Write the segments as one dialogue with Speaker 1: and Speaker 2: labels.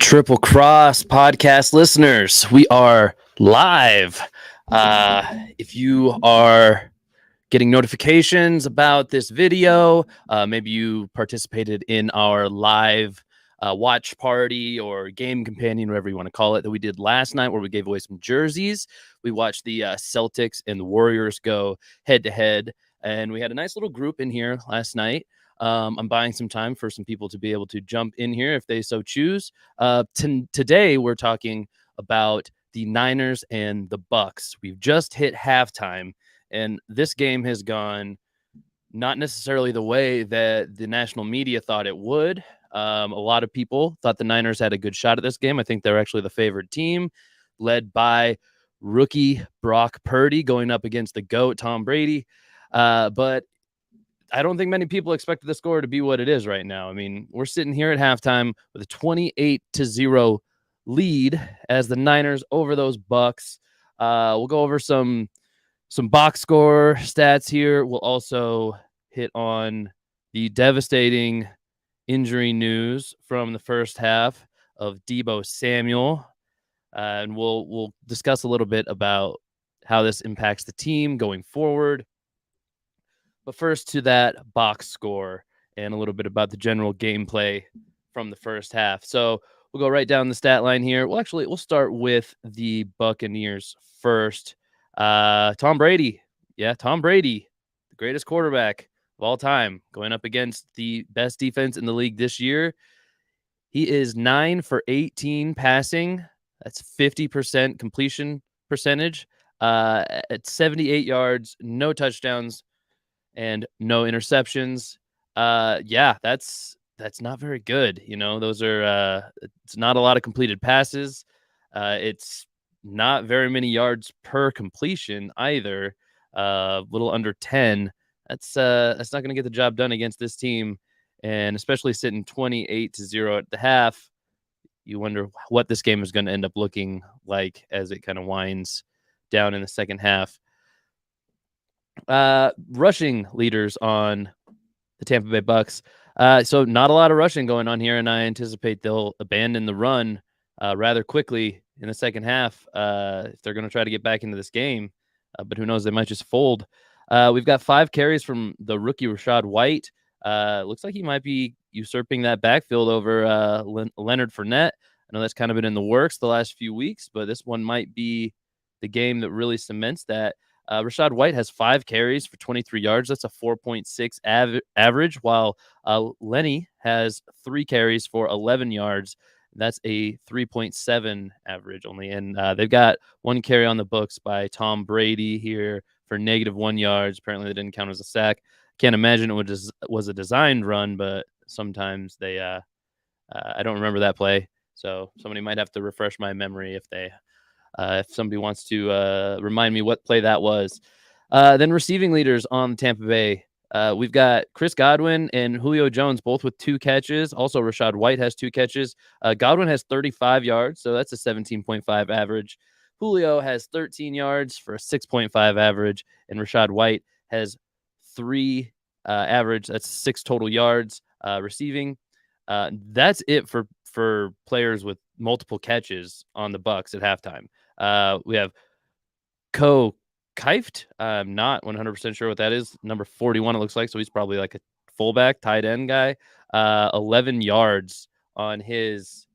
Speaker 1: Triple Cross podcast listeners, we are live. If you are getting notifications about this video, maybe you participated in our live watch party or game companion, whatever you want to call it, that we did last night where we gave away some jerseys. We watched the Celtics and the Warriors go head to head, and we had a nice little group in here last night. I'm buying some time for some people to be able to jump in here if they so choose. Today, we're talking about the Niners and the Bucs. We've just hit halftime, and this game has gone not necessarily the way that the national media thought it would. A lot of people thought the Niners had a good shot at this game. I think they're actually the favored team, led by rookie Brock Purdy going up against the GOAT, Tom Brady. But I don't think many people expected the score to be what it is right now. I mean, we're sitting here at halftime with a 28-0 lead as the Niners over those Bucs. We'll go over some box score stats here. We'll also hit on the devastating injury news from the first half of Deebo Samuel. And we'll discuss a little bit about how this impacts the team going forward. But first to that box score and a little bit about the general gameplay from the first half. So we'll go right down the stat line here. We'll start with the Buccaneers first. Tom Brady. Yeah, Tom Brady, the greatest quarterback of all time, going up against the best defense in the league this year. He is 9 for 18 passing. That's 50% completion percentage at 78 yards, no touchdowns, and no interceptions. That's not very good. You know, those are it's not a lot of completed passes. It's not very many yards per completion either. Little under 10. That's not going to get the job done against this team, and especially sitting 28-0 at the half. You wonder what this game is going to end up looking like as it kind of winds down in the second half. Rushing leaders on the Tampa Bay Bucs. So not a lot of rushing going on here, and I anticipate they'll abandon the run rather quickly in the second half if they're going to try to get back into this game. But who knows? They might just fold. We've got 5 carries from the rookie Rachaad White. Looks like he might be usurping that backfield over Leonard Fournette. I know that's kind of been in the works the last few weeks, but this one might be the game that really cements that. Rachaad White has 5 carries for 23 yards. That's a 4.6 average, while Lenny has 3 carries for 11 yards. That's a 3.7 average only. And they've got 1 carry on the books by Tom Brady here for -1 yards. Apparently, that didn't count as a sack. Can't imagine it was a designed run, but sometimes they I don't remember that play. So somebody might have to refresh my memory if somebody wants to remind me what play that was. Then receiving leaders on Tampa Bay. We've got Chris Godwin and Julio Jones, both with 2 catches. Also, Rachaad White has 2 catches. Godwin has 35 yards, so that's a 17.5 average. Julio has 13 yards for a 6.5 average, and Rachaad White has 3 average. That's 6 total yards receiving. That's it for players with multiple catches on the Bucs at halftime. We have Keift. I'm not 100% sure what that is. Number 41, it looks like. So he's probably like a fullback, tight end guy. 11 yards on his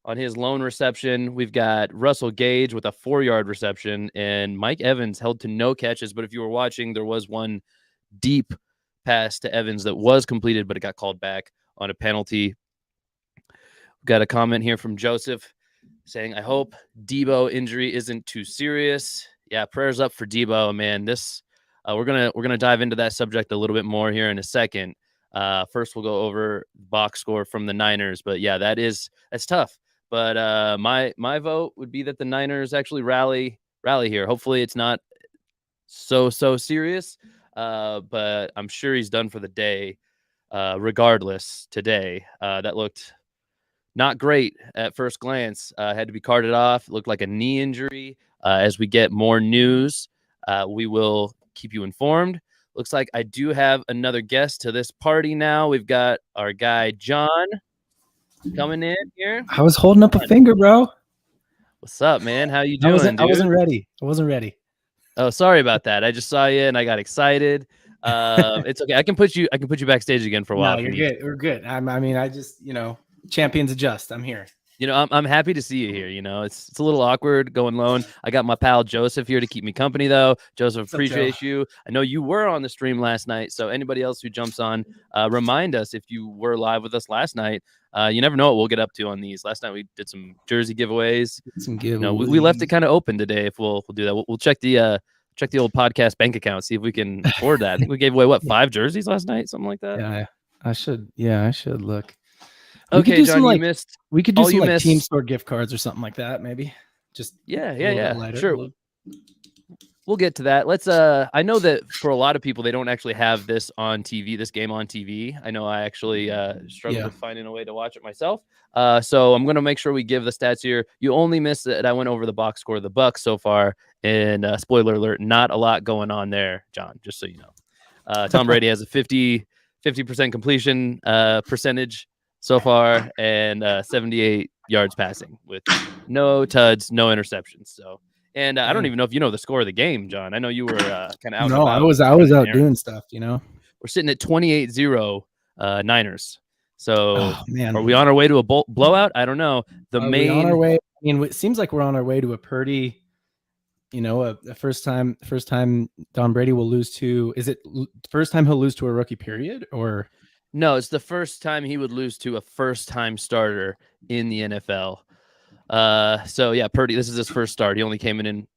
Speaker 1: lone reception. We've got Russell Gage with a 4-yard reception, and Mike Evans held to no catches. But if you were watching, there was one deep pass to Evans that was completed, but it got called back on a penalty. We've got a comment here from Joseph saying, "I hope Deebo injury isn't too serious." Yeah, prayers up for Deebo, man. This we're gonna dive into that subject a little bit more here in a second. First, we'll go over box score from the Niners, but yeah, that's tough. But my vote would be that the Niners actually rally here. Hopefully, it's not so serious, but I'm sure he's done for the day. Regardless, today that looked not great at first glance. Had to be carted off. It looked like a knee injury. As we get more news, we will keep you informed. Looks like I do have another guest to this party now. We've got our guy, John. coming in here.
Speaker 2: I was holding up a finger, bro.
Speaker 1: What's up, man? How you
Speaker 2: I
Speaker 1: doing, dude?
Speaker 2: wasn't ready. I wasn't ready.
Speaker 1: Oh, sorry about that. I just saw you and I got excited. It's okay. I can put you backstage again for a while.
Speaker 2: No, you're good. We're good. I mean, I just, champions adjust. I'm here.
Speaker 1: I'm happy to see you here. It's a little awkward going lone. I got my pal Joseph here to keep me company, though. Joseph, appreciate you. I know you were on the stream last night, so anybody else who jumps on, remind us if you were live with us last night. You never know what we'll get up to on these. Last night we did some jersey giveaways. We left it kind of open today. If we'll do that, we'll check the old podcast bank account, see if we can afford that. I think we gave away 5 jerseys last night, something like that.
Speaker 2: Yeah, I should. Yeah, I should look.
Speaker 1: Okay, John, you missed.
Speaker 2: We could do some like team store gift cards or something like that, maybe. Just
Speaker 1: yeah. Sure. We'll get to that. Let's I know that for a lot of people they don't actually have this on TV, this game on TV. I know I actually struggled with finding a way to watch it myself. So I'm going to make sure we give the stats here. You only missed it. I went over the box score of the Bucs so far, and spoiler alert, not a lot going on there, John, just so you know. Tom Brady has a 50% completion percentage so far, and 78 yards passing with no tuds, no interceptions. So, and I don't even know if you know the score of the game, John. I know you were kind of out.
Speaker 2: No, I was out doing stuff. We're
Speaker 1: sitting at 28-0 Niners. So, are we on our way to a blowout? I don't know.
Speaker 2: On our way. I mean, it seems like we're on our way to a pretty, a first time Tom Brady will lose to. Is it the first time he'll lose to a rookie? Period, or?
Speaker 1: No, it's the first time he would lose to a first-time starter in the NFL. So yeah, Purdy, this is his first start. He only came in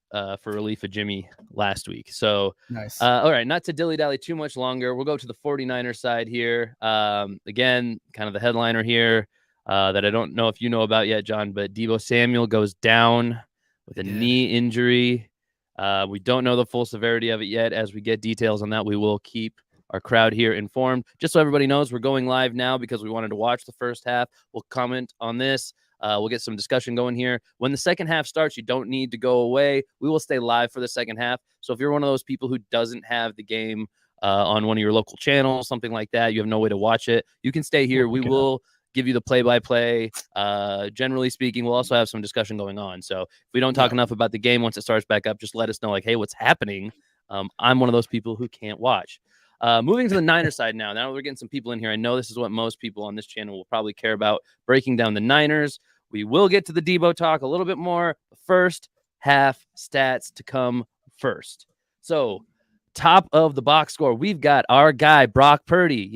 Speaker 1: for relief of Jimmy last week. So
Speaker 2: nice.
Speaker 1: All right, not to dilly-dally too much longer. We'll go to the 49ers side here. Again, kind of the headliner here that I don't know if you know about yet, John, but Deebo Samuel goes down with a knee injury. We don't know the full severity of it yet. As we get details on that, we will keep our crowd here informed. Just so everybody knows, we're going live now because we wanted to watch the first half. We'll comment on this. We'll get some discussion going here. When the second half starts, you don't need to go away. We will stay live for the second half. So if you're one of those people who doesn't have the game on one of your local channels, something like that, you have no way to watch it, you can stay here. We will give you the play-by-play. Generally speaking, we'll also have some discussion going on. So if we don't talk enough about the game once it starts back up, just let us know, like, hey, what's happening? I'm one of those people who can't watch. Moving to the Niners side now. Now we're getting some people in here. I know this is what most people on this channel will probably care about, breaking down the Niners. We will get to the Deebo talk a little bit more. First half stats to come first. So top of the box score, we've got our guy, Brock Purdy.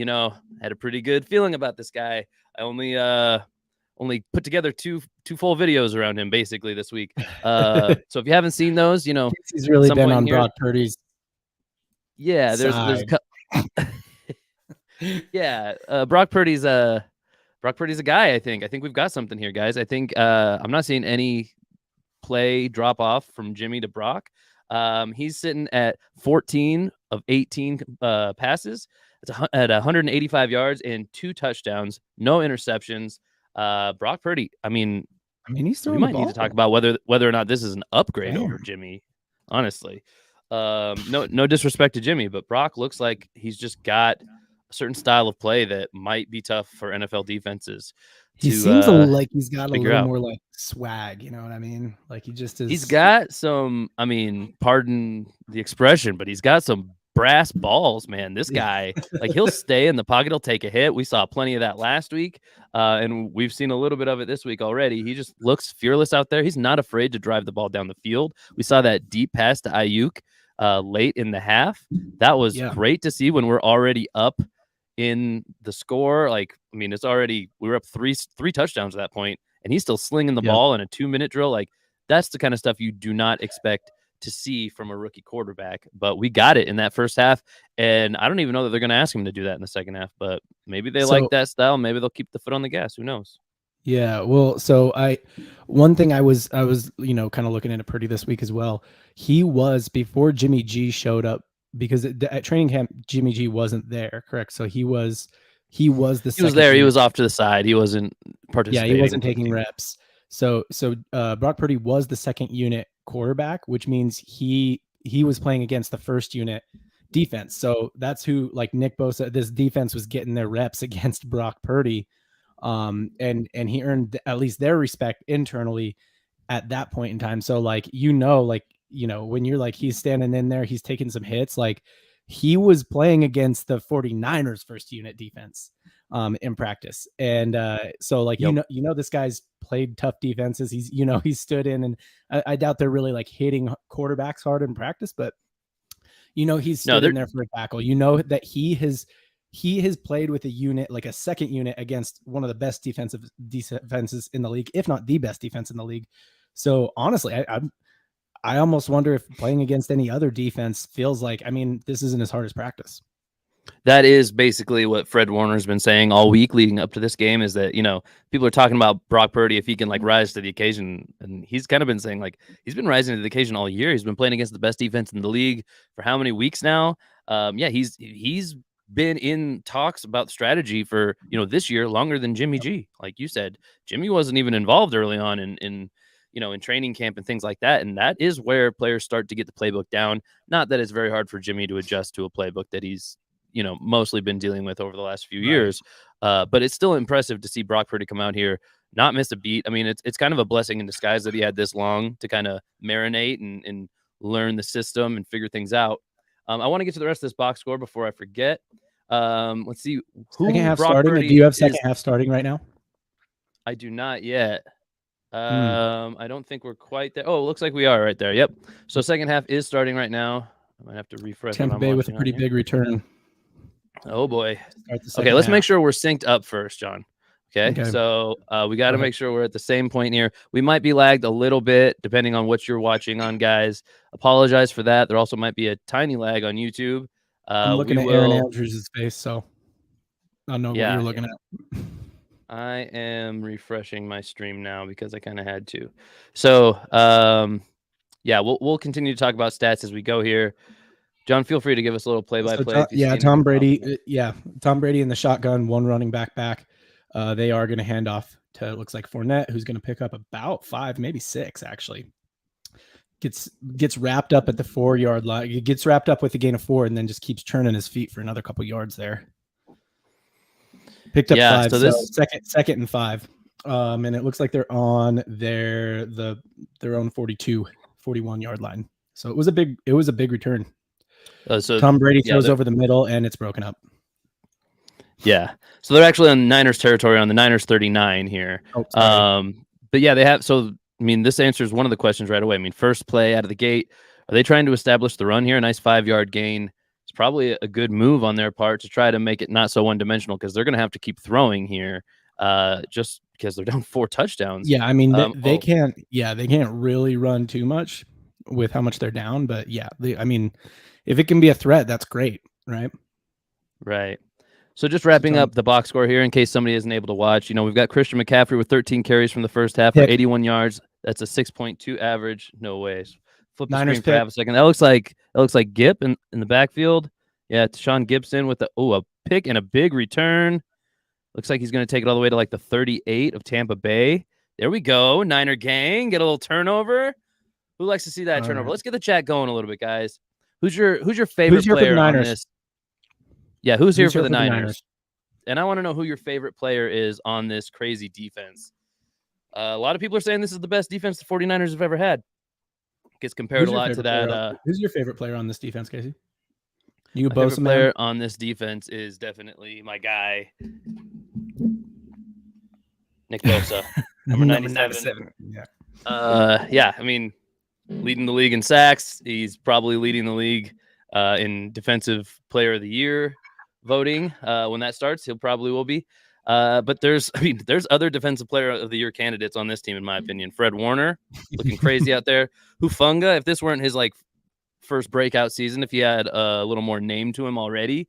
Speaker 1: Had a pretty good feeling about this guy. I only put together two full videos around him basically this week. So if you haven't seen those,
Speaker 2: he's really been on Brock Purdy's.
Speaker 1: Yeah, there's Brock Purdy's a guy. I think we've got something here, guys. I think I'm not seeing any play drop off from Jimmy to Brock. He's sitting at 14 of 18 passes. It's at 185 yards and 2 touchdowns, no interceptions. Brock Purdy. I mean,
Speaker 2: he's throwing
Speaker 1: we might need to talk about whether or not this is an upgrade over Jimmy. Honestly, no disrespect to Jimmy, but Brock looks like he's just got a certain style of play that might be tough for NFL defenses.
Speaker 2: He seems like he's got a little more like swag, you know what I mean? Like he just is.
Speaker 1: He's got some, pardon the expression, but he's got some brass balls, man. This guy, like he'll stay in the pocket, he'll take a hit. We saw plenty of that last week, and we've seen a little bit of it this week already. He just looks fearless out there. He's not afraid to drive the ball down the field. We saw that deep pass to Ayuk late in the half. That was great to see when we're already up in the score. Like, it's already, we were up three touchdowns at that point, and he's still slinging the ball in a 2-minute drill. Like, that's the kind of stuff you do not expect to see from a rookie quarterback, but we got it in that first half. And I don't even know that they're going to ask him to do that in the second half, but maybe they like that style. Maybe they'll keep the foot on the gas. Who knows?
Speaker 2: Yeah. Well, so one thing I was, kind of looking into Purdy this week as well. He was, before Jimmy G showed up, because at training camp, Jimmy G wasn't there. Correct. So he was there. He
Speaker 1: was off to the side. He wasn't participating.
Speaker 2: Yeah. He wasn't taking reps. So Brock Purdy was the second unit quarterback, which means he was playing against the first unit defense. So that's who, like Nick Bosa, this defense was getting their reps against Brock Purdy And he earned at least their respect internally at that point in time. So like, when you're like, he's standing in there, he's taking some hits, like he was playing against the 49ers first unit defense in practice. And so like,
Speaker 1: Yep.
Speaker 2: this guy's played tough defenses. He's stood in, and I doubt they're really like hitting quarterbacks hard in practice, but he's stood in there for a tackle. That he has played with a unit, like a second unit, against one of the best defenses in the league, if not the best defense in the league. So honestly, I almost wonder if playing against any other defense feels like, this isn't as hard as practice.
Speaker 1: That is basically what Fred Warner's been saying all week leading up to this game, is that, people are talking about Brock Purdy, if he can like rise to the occasion. And he's kind of been saying like he's been rising to the occasion all year. He's been playing against the best defense in the league for how many weeks now? He's been in talks about strategy for, this year longer than Jimmy G. Like you said, Jimmy wasn't even involved early on in training camp and things like that. And that is where players start to get the playbook down. Not that it's very hard for Jimmy to adjust to a playbook that he's, mostly been dealing with over the last few years. But it's still impressive to see Brock Purdy come out here, not miss a beat. I mean, it's kind of a blessing in disguise that he had this long to kind of marinate and learn the system and figure things out. I want to get to the rest of this box score before I forget. Let's see.
Speaker 2: Second half starting. Do you have second half starting right now?
Speaker 1: I do not yet. I don't think we're quite there. Oh, it looks like we are right there. Yep. So second half is starting right now. I might have to refresh.
Speaker 2: Tampa Bay with a pretty big return.
Speaker 1: Oh boy. Okay, let's make sure we're synced up first, John. Okay. So we got to make sure we're at the same point here. We might be lagged a little bit depending on what you're watching on, guys. Apologize for that. There also might be a tiny lag on YouTube.
Speaker 2: I'm looking at Aaron Andrews' face, so I know what you're looking at.
Speaker 1: I am refreshing my stream now because I kind of had to. So we'll continue to talk about stats as we go here. John, feel free to give us a little play-by-play.
Speaker 2: Tom Brady. Tom Brady in the shotgun, one running back. They are going to hand off to, it looks like, Fournette, who's going to pick up about 5, maybe 6, actually. Gets wrapped up at the 4-yard line. He gets wrapped up with a gain of 4 and then just keeps turning his feet for another couple yards there. Picked up 5, so second and 5. And it looks like they're on their own 41-yard line. So it was a big return. So Tom Brady throws over the middle and it's broken up.
Speaker 1: Yeah. So they're actually on Niners territory on the Niners 39 here. But yeah, they have. So, this answers one of the questions right away. First play out of the gate, are they trying to establish the run here? A nice 5-yard gain. It's probably a good move on their part to try to make it not so one-dimensional, because they're going to have to keep throwing here just because they're down 4 touchdowns.
Speaker 2: Yeah. They can't really run too much with how much they're down, but if it can be a threat, that's great, right?
Speaker 1: Right. So just wrapping up the box score here in case somebody isn't able to watch, we've got Christian McCaffrey with 13 carries from the first half for 81 yards. That's a 6.2 average. No ways. Flip the screen for half a second. That looks like Gip in the backfield. Yeah, Deshaun Gibson with a pick and a big return. Looks like he's going to take it all the way to like the 38 of Tampa Bay. There we go. Niner gang, get a little turnover. Who likes to see that turnover? Right. Let's get the chat going a little bit, guys. Who's your favorite player on this? Yeah, who's here for the Niners? And I want to know who your favorite player is on this crazy defense. A lot of people are saying this is the best defense the 49ers have ever had. Gets compared a lot to that.
Speaker 2: Who's your favorite player on this defense, Casey?
Speaker 1: My favorite player on this defense is definitely my guy, Nick Bosa, number 97. Yeah. Leading the league in sacks. He's probably leading the league in defensive player of the year voting. When that starts, he'll probably will be. But there's other defensive player of the year candidates on this team, in my opinion. Fred Warner, looking crazy out there. Hufanga, if this weren't his first breakout season, if he had a little more name to him already,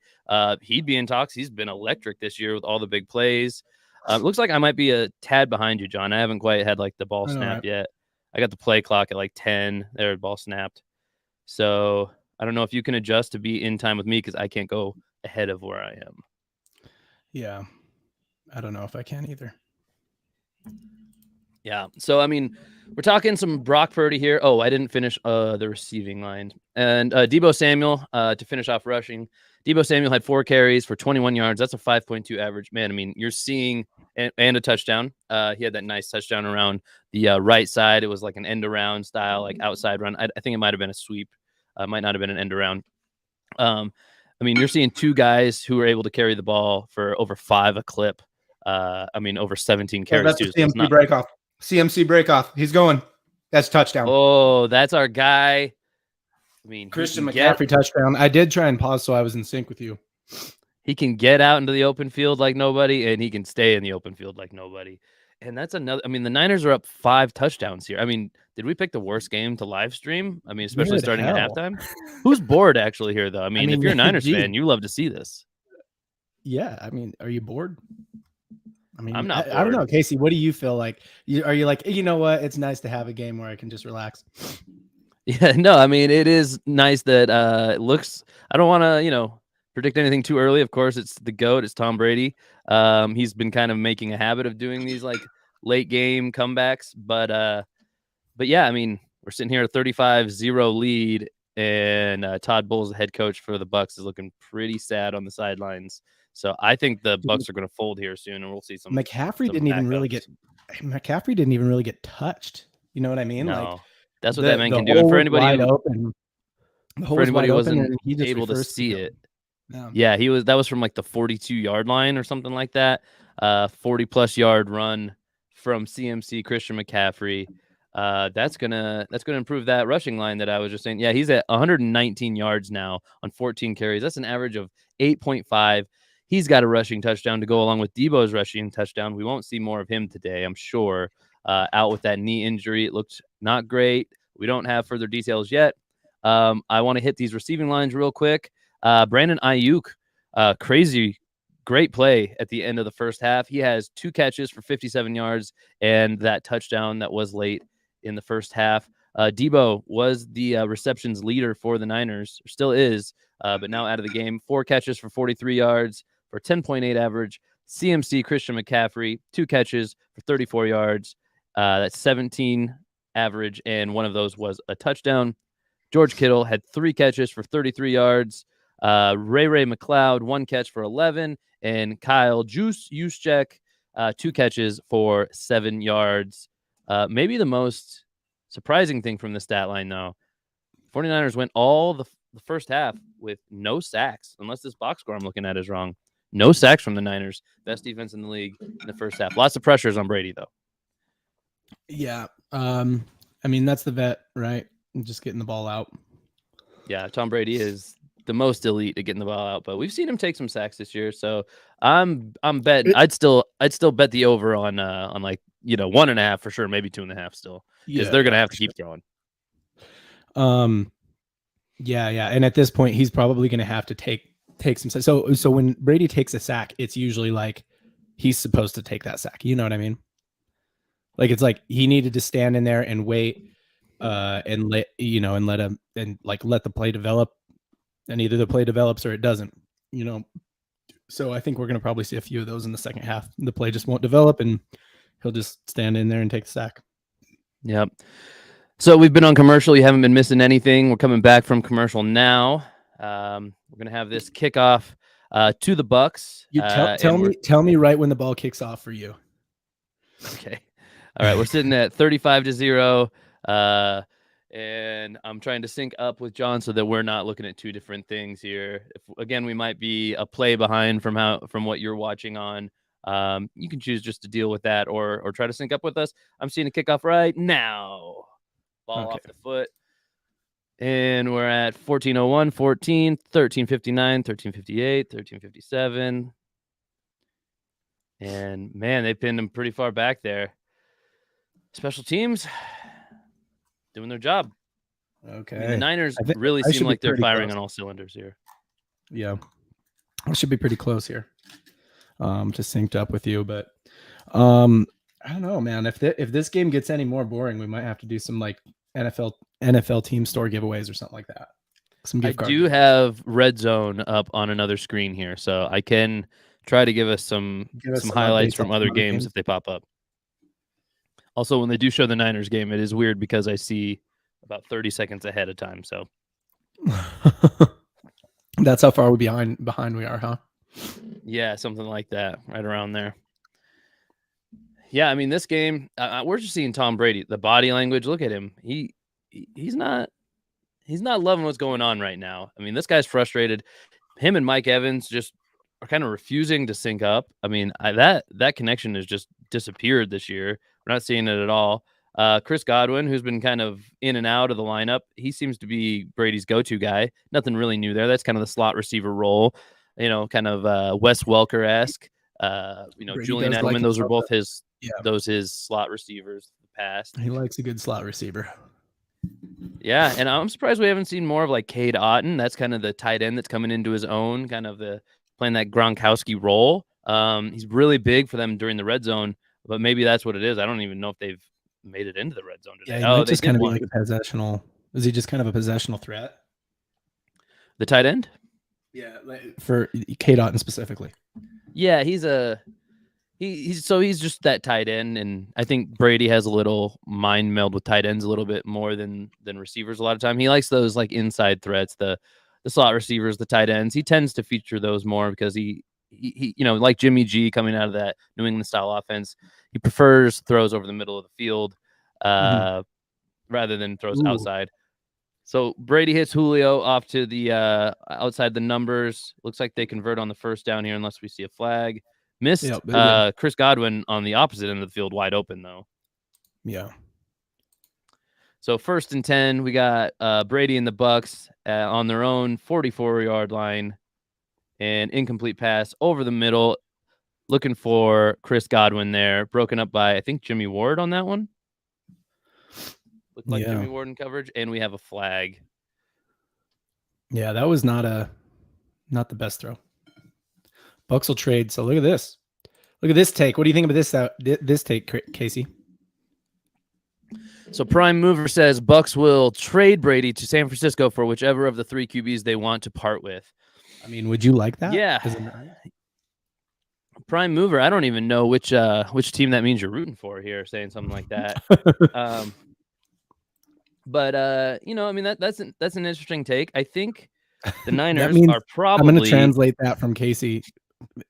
Speaker 1: he'd be in talks. He's been electric this year with all the big plays. Looks like I might be a tad behind you, John. I haven't quite had the ball snapped yet. I got the play clock at 10. There, ball snapped. So I don't know if you can adjust to be in time with me, because I can't go ahead of where I am.
Speaker 2: Yeah. I don't know if I can either.
Speaker 1: Yeah. So, we're talking some Brock Purdy here. Oh, I didn't finish the receiving line. And Deebo Samuel to finish off rushing. Deebo Samuel had 4 carries for 21 yards. That's a 5.2 average. Man, you're seeing and a touchdown. He had that nice touchdown around the right side. It was like an end around style, like outside run. I think it might have been a sweep. Might not have been an end around. I mean, you're seeing two guys who are able to carry the ball for over 5 a clip. Over 17 carries.
Speaker 3: That's
Speaker 1: too.
Speaker 3: a CMC breakoff. CMC breakoff. He's going. That's touchdown.
Speaker 1: Oh, that's our guy. I mean,
Speaker 2: Christian McCaffrey touchdown. I did try and pause so I was in sync with you.
Speaker 1: He can get out into the open field like nobody, and he can stay in the open field like nobody. And that's another. I mean, the Niners are up 5 touchdowns here. I mean, did we pick the worst game to live stream? I mean, especially starting at halftime. Who's bored actually here, though? I mean, if you're a Niners fan, you love to see this.
Speaker 2: Yeah, I mean, are you bored? I mean,
Speaker 1: I'm not.
Speaker 2: I don't know, Casey. What do you feel like? Are you like, you know what? It's nice to have a game where I can just relax.
Speaker 1: Yeah, no. I mean, it is nice that it looks. I don't want to, predict anything too early. Of course, it's the GOAT. It's Tom Brady. He's been kind of making a habit of doing these like late game comebacks, but yeah, I mean, we're sitting here at 35-0 lead, and Todd Bowles, the head coach for the Bucs, is looking pretty sad on the sidelines. So I think the Bucs are going to fold here soon, and we'll see some.
Speaker 2: McCaffrey didn't even really get touched. You know what I mean?
Speaker 1: No,
Speaker 2: like
Speaker 1: that's what that man can do. And for anybody
Speaker 2: who
Speaker 1: wasn't able to see it, yeah, that was from like the 42-yard line or something like that. 40+ yard run from CMC Christian McCaffrey. That's gonna improve that rushing line that I was just saying. Yeah, he's at 119 yards now on 14 carries. That's an average of 8.5. He's got a rushing touchdown to go along with Debo's rushing touchdown. We won't see more of him today, I'm sure. Out with that knee injury, it looked not great. We don't have further details yet. I want to hit these receiving lines real quick. Brandon Ayuk, crazy, great play at the end of the first half. He has 2 catches for 57 yards and that touchdown that was late in the first half. Debo was the receptions leader for the Niners, or still is, but now out of the game. 4 catches for 43 yards for 10.8 average. CMC Christian McCaffrey, 2 catches for 34 yards. That's 17 average, and one of those was a touchdown. George Kittle had 3 catches for 33 yards. Ray McLeod, 1 catch for 11, and Kyle Juszczyk, 2 catches for 7 yards. Maybe the most surprising thing from the stat line, though, 49ers went all the first half with no sacks, unless this box score I'm looking at is wrong. No sacks from the Niners. Best defense in the league in the first half. Lots of pressures on Brady, though.
Speaker 2: Yeah. I mean, that's the vet, right? Just getting the ball out.
Speaker 1: Yeah, Tom Brady is the most elite at getting the ball out, but we've seen him take some sacks this year, so I'm betting. I'd still bet the over on like 1.5 for sure, maybe 2.5 still, because they're gonna have to keep throwing.
Speaker 2: Yeah, and at this point, he's probably gonna have to take some. So when Brady takes a sack, it's usually like he's supposed to take that sack. You know what I mean? Like it's like he needed to stand in there and wait, and let him and like let the play develop, and either the play develops or it doesn't. So I think we're gonna probably see a few of those in the second half. The play just won't develop, and he'll just stand in there and take the sack.
Speaker 1: Yep. So we've been on commercial. You haven't been missing anything. We're coming back from commercial now. We're gonna have this kickoff to the Bucs.
Speaker 2: You tell me right when the ball kicks off for you.
Speaker 1: Okay. All right. We're sitting at 35-0. And I'm trying to sync up with John so that we're not looking at 2 different things here. Again, we might be a play behind from what you're watching on. You can choose just to deal with that or try to sync up with us. I'm seeing a kickoff right now. Ball off the foot. And we're at 14:01, 14, 13:59, 13:58, 13:57. And man, they pinned him pretty far back there. Special teams doing their job.
Speaker 2: Okay.
Speaker 1: I mean, the Niners really seem like they're firing on all cylinders here.
Speaker 2: Yeah. I should be pretty close here. Just synced up with you, but I don't know, man. If this game gets any more boring, we might have to do some like NFL team store giveaways or something like that. Some gift cards. I
Speaker 1: do have Red Zone up on another screen here, so I can try to give us some highlights from other games if they pop up. Also, when they do show the Niners game, it is weird because I see about 30 seconds ahead of time. So
Speaker 2: that's how far behind we are, huh?
Speaker 1: Yeah, something like that, right around there. Yeah, I mean, this game, we're just seeing Tom Brady. The body language. Look at him. He's not loving what's going on right now. I mean, this guy's frustrated. Him and Mike Evans just are kind of refusing to sync up. I mean, that connection has just disappeared this year. We're not seeing it at all. Chris Godwin, who's been kind of in and out of the lineup, he seems to be Brady's go-to guy. Nothing really new there. That's kind of the slot receiver role, kind of Wes Welker-esque.
Speaker 2: Brady
Speaker 1: Julian
Speaker 2: does like
Speaker 1: Edelman. Those are
Speaker 2: himself
Speaker 1: both
Speaker 2: Yeah,
Speaker 1: his slot receivers in the past.
Speaker 2: he likes a good slot receiver.
Speaker 1: Yeah, and I'm surprised we haven't seen more of like Cade Otton. That's kind of the tight end that's coming into his own, kind of playing that Gronkowski role. He's really big for them during the red zone, but maybe that's what it is. I don't even know if they've made it into the red zone today.
Speaker 2: Yeah, he might
Speaker 1: They
Speaker 2: just
Speaker 1: did
Speaker 2: kind of be
Speaker 1: one.
Speaker 2: like a possessional. Is he just kind of a possessional threat?
Speaker 1: The tight end?
Speaker 2: Yeah, for Cade Otton specifically.
Speaker 1: Yeah, he's just that tight end, and I think Brady has a little mind meld with tight ends a little bit more than receivers a lot of time. He likes those like inside threats, the slot receivers, the tight ends. He tends to feature those more because he like Jimmy G coming out of that New England style offense, he prefers throws over the middle of the field rather than throws outside. So Brady hits Julio off to the outside the numbers. Looks like they convert on the first down here unless we see a flag. Missed Chris Godwin on the opposite end of the field, wide open, though.
Speaker 2: Yeah.
Speaker 1: So 1st and 10, we got Brady and the Bucs on their own 44-yard line. And incomplete pass over the middle. Looking for Chris Godwin there. Broken up by, I think, Jimmy Ward on that one. Looked like Jimmy Ward in coverage. And we have a flag.
Speaker 2: Yeah, that was not the best throw. Bucs will trade. So look at this. Look at this take. What do you think about this take, Casey?
Speaker 1: So Prime Mover says Bucs will trade Brady to San Francisco for whichever of the 3 QBs they want to part with.
Speaker 2: I mean, would you like that?
Speaker 1: Yeah. Prime Mover, I don't even know which team that means you're rooting for here, saying something like that. But I mean, that's an interesting take. I think the Niners are probably.
Speaker 2: I'm going to translate that from Casey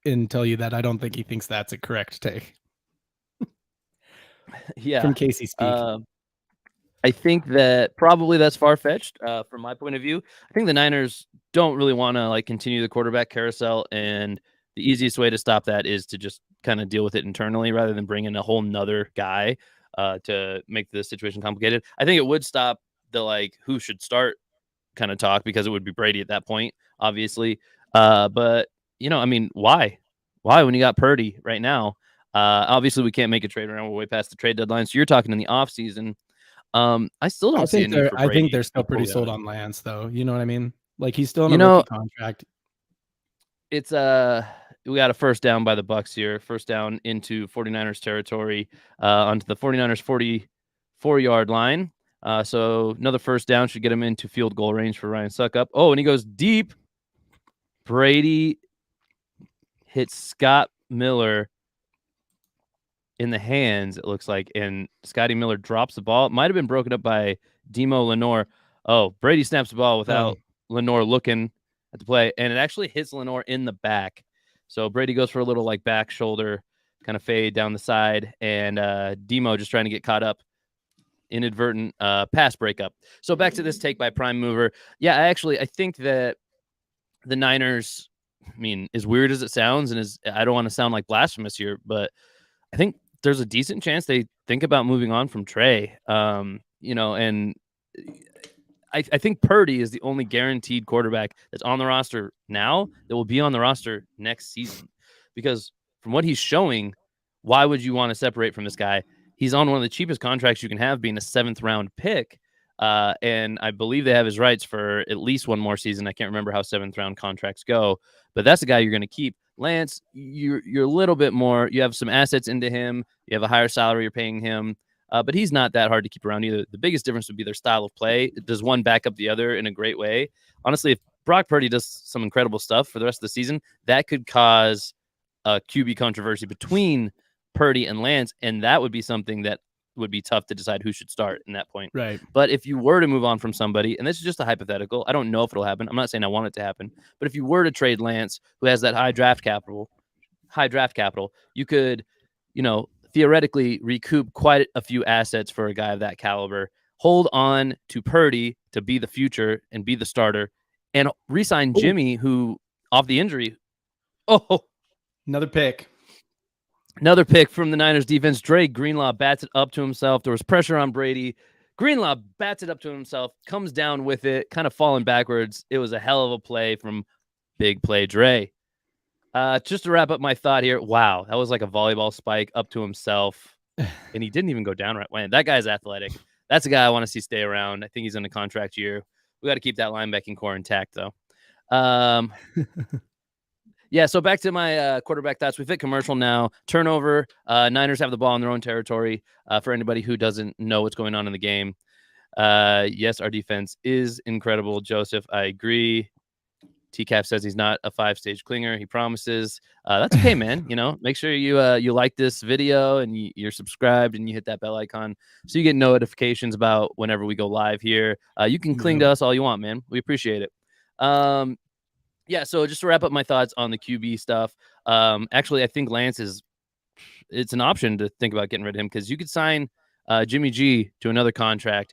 Speaker 2: and tell you that I don't think he thinks that's a correct take.
Speaker 1: Yeah,
Speaker 2: from Casey speak.
Speaker 1: I think that probably that's far-fetched from my point of view. I think the Niners don't really want to continue the quarterback carousel, and the easiest way to stop that is to just kind of deal with it internally rather than bring in a whole nother guy to make the situation complicated. I think it would stop the who should start kind of talk because it would be Brady at that point, obviously. But I mean, why when you got Purdy right now? Obviously we can't make a trade right now. We're way past the trade deadline. So you're talking in the offseason. I still don't see a need for Brady.
Speaker 2: I think they're still pretty sold on Lance, though. You know what I mean? He's still in a rookie contract.
Speaker 1: It's we got a first down by the Bucs here. First down into 49ers territory, onto the 49ers 44-yard line. So another first down should get him into field goal range for Ryan Suckup. Oh, and he goes deep. Brady hits Scott Miller in the hands, it looks like, and Scotty Miller drops the ball. It might have been broken up by Demo Lenore. Oh, Brady snaps the ball without Lenore looking at the play, and it actually hits Lenore in the back. So Brady goes for a little back shoulder kind of fade down the side, and Demo just trying to get caught up. Inadvertent pass breakup. So back to this take by Prime Mover. Yeah, I think that the Niners, I mean, as weird as it sounds, and I don't want to sound like blasphemous here, but I think there's a decent chance they think about moving on from Trey. And I think Purdy is the only guaranteed quarterback that's on the roster now that will be on the roster next season. Because from what he's showing, why would you want to separate from this guy? He's on one of the cheapest contracts you can have, being a 7th-round pick. And I believe they have his rights for at least one more season. I can't remember how 7th-round contracts go, but that's the guy you're going to keep. Lance, you're a little bit more. You have some assets into him. You have a higher salary you're paying him, but he's not that hard to keep around either. The biggest difference would be their style of play. Does one back up the other in a great way? Honestly, if Brock Purdy does some incredible stuff for the rest of the season, that could cause a QB controversy between Purdy and Lance, and that would be something that would be tough to decide who should start in that point.
Speaker 2: Right.
Speaker 1: But if you were to move on from somebody, and this is just a hypothetical, I don't know if it'll happen. I'm not saying I want it to happen, but if you were to trade Lance, who has that high draft capital, you could, theoretically recoup quite a few assets for a guy of that caliber. Hold on to Purdy to be the future and be the starter, and re-sign Jimmy, who off the injury. Oh,
Speaker 2: Another pick.
Speaker 1: another pick from the Niners defense. Dre Greenlaw bats it up to himself. There was pressure on Brady. Greenlaw bats it up to himself, comes down with it, kind of falling backwards. It was a hell of a play from Big Play Dre. Just to wrap up my thought here, wow, that was like a volleyball spike up to himself, and he didn't even go down right when. That guy's athletic. That's a guy I want to see stay around. I think he's in a contract year. We got to keep that linebacking core intact, though. Yeah, so back to my quarterback thoughts. We've hit commercial now. Turnover. Niners have the ball in their own territory. For anybody who doesn't know what's going on in the game. Yes, our defense is incredible, Joseph. I agree. TCAP says he's not a 5-stage clinger. He promises. That's okay, man. Make sure you like this video and you're subscribed and you hit that bell icon so you get notifications about whenever we go live here. You can cling to us all you want, man. We appreciate it. Yeah, so just to wrap up my thoughts on the QB stuff. Actually, I think Lance it's an option to think about getting rid of him because you could sign Jimmy G to another contract.